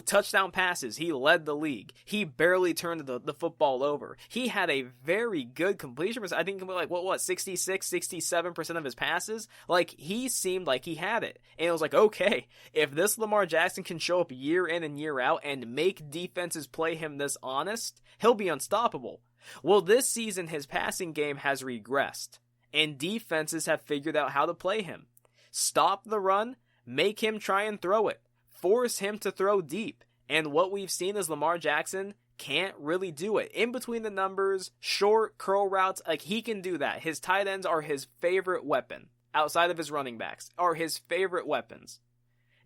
touchdown passes, he led the league. He barely turned the football over. He had a very good completion percentage. I think like 66, 67% of his passes. Like, he seemed like he had it. And it was like, okay, if this Lamar Jackson can show up year in and year out and make defenses play him this honest, he'll be unstoppable. Well, this season his passing game has regressed, and defenses have figured out how to play him. Stop the run, make him try and throw it. Force him to throw deep. And what we've seen is Lamar Jackson can't really do it. In between the numbers, short, curl routes, like, he can do that. His tight ends are his favorite weapon. Outside of his running backs, are his favorite weapons.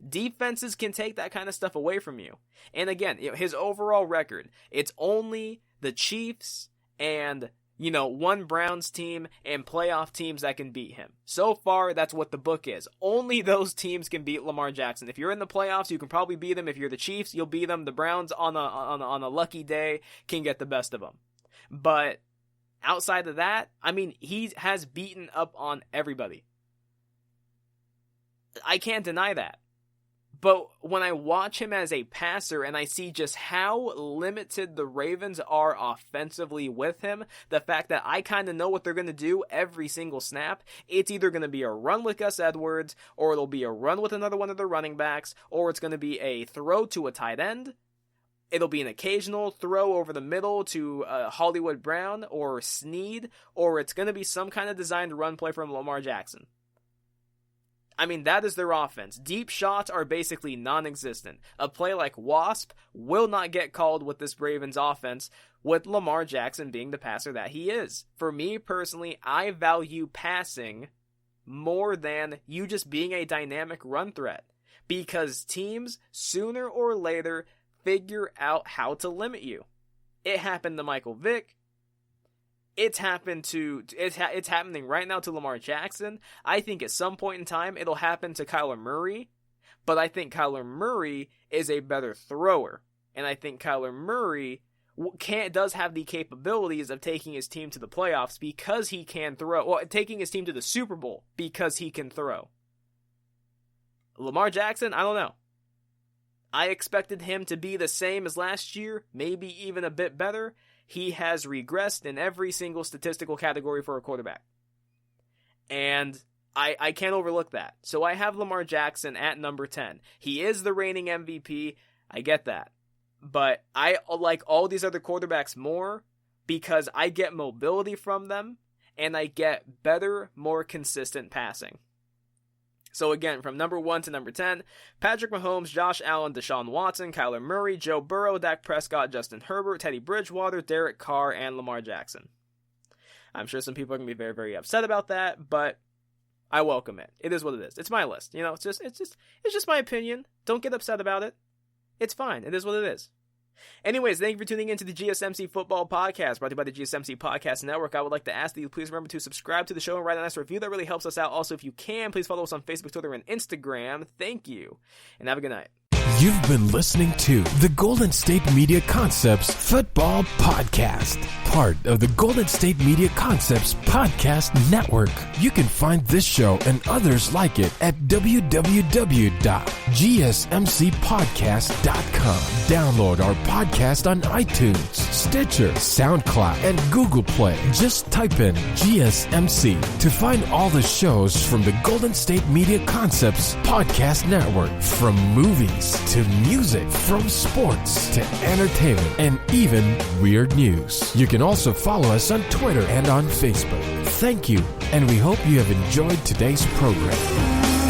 Defenses can take that kind of stuff away from you. And again, his overall record, it's only the Chiefs and one Browns team and playoff teams that can beat him. So far, that's what the book is. Only those teams can beat Lamar Jackson. If you're in the playoffs, you can probably beat them. If you're the Chiefs, you'll beat them. The Browns, on a lucky day, can get the best of them. But outside of that, I mean, he has beaten up on everybody. I can't deny that. But when I watch him as a passer and I see just how limited the Ravens are offensively with him, the fact that I kind of know what they're going to do every single snap, it's either going to be a run with Gus Edwards, or it'll be a run with another one of their running backs, or it's going to be a throw to a tight end. It'll be an occasional throw over the middle to Hollywood Brown or Snead, or it's going to be some kind of designed run play from Lamar Jackson. I mean, that is their offense. Deep shots are basically non-existent. A play like Wasp will not get called with this Ravens offense, with Lamar Jackson being the passer that he is. For me personally, I value passing more than you just being a dynamic run threat, because teams, sooner or later, figure out how to limit you. It happened to Michael Vick. It's happening right now to Lamar Jackson. I think at some point in time it'll happen to Kyler Murray, but I think Kyler Murray is a better thrower, and I think Kyler Murray does have the capabilities of taking his team to the playoffs because he can throw, or taking his team to the Super Bowl because he can throw. Lamar Jackson, I don't know. I expected him to be the same as last year, maybe even a bit better. He has regressed in every single statistical category for a quarterback. And I can't overlook that. So I have Lamar Jackson at number 10. He is the reigning MVP. I get that. But I like all these other quarterbacks more because I get mobility from them and I get better, more consistent passing. So again, from number 1 to number 10, Patrick Mahomes, Josh Allen, Deshaun Watson, Kyler Murray, Joe Burrow, Dak Prescott, Justin Herbert, Teddy Bridgewater, Derek Carr, and Lamar Jackson. I'm sure some people are going to be very, very upset about that, but I welcome it. It is what it is. It's my list. You know, it's just my opinion. Don't get upset about it. It's fine. It is what it is. Anyways, thank you for tuning in to the GSMC Football Podcast, brought to you by the GSMC Podcast Network. I would like to ask that you please remember to subscribe to the show and write a nice review. That really helps us out. Also, if you can, please follow us on Facebook, Twitter, and Instagram. Thank you, and have a good night. You've been listening to the Golden State Media Concepts Football Podcast, part of the Golden State Media Concepts Podcast Network. You can find this show and others like it at www.gsmcpodcast.com. Download our podcast on iTunes, Stitcher, SoundCloud, and Google Play. Just type in GSMC to find all the shows from the Golden State Media Concepts Podcast Network, from movies to music, from sports to entertainment, and even weird news. You can also follow us on Twitter and on Facebook. Thank you, and we hope you have enjoyed today's program.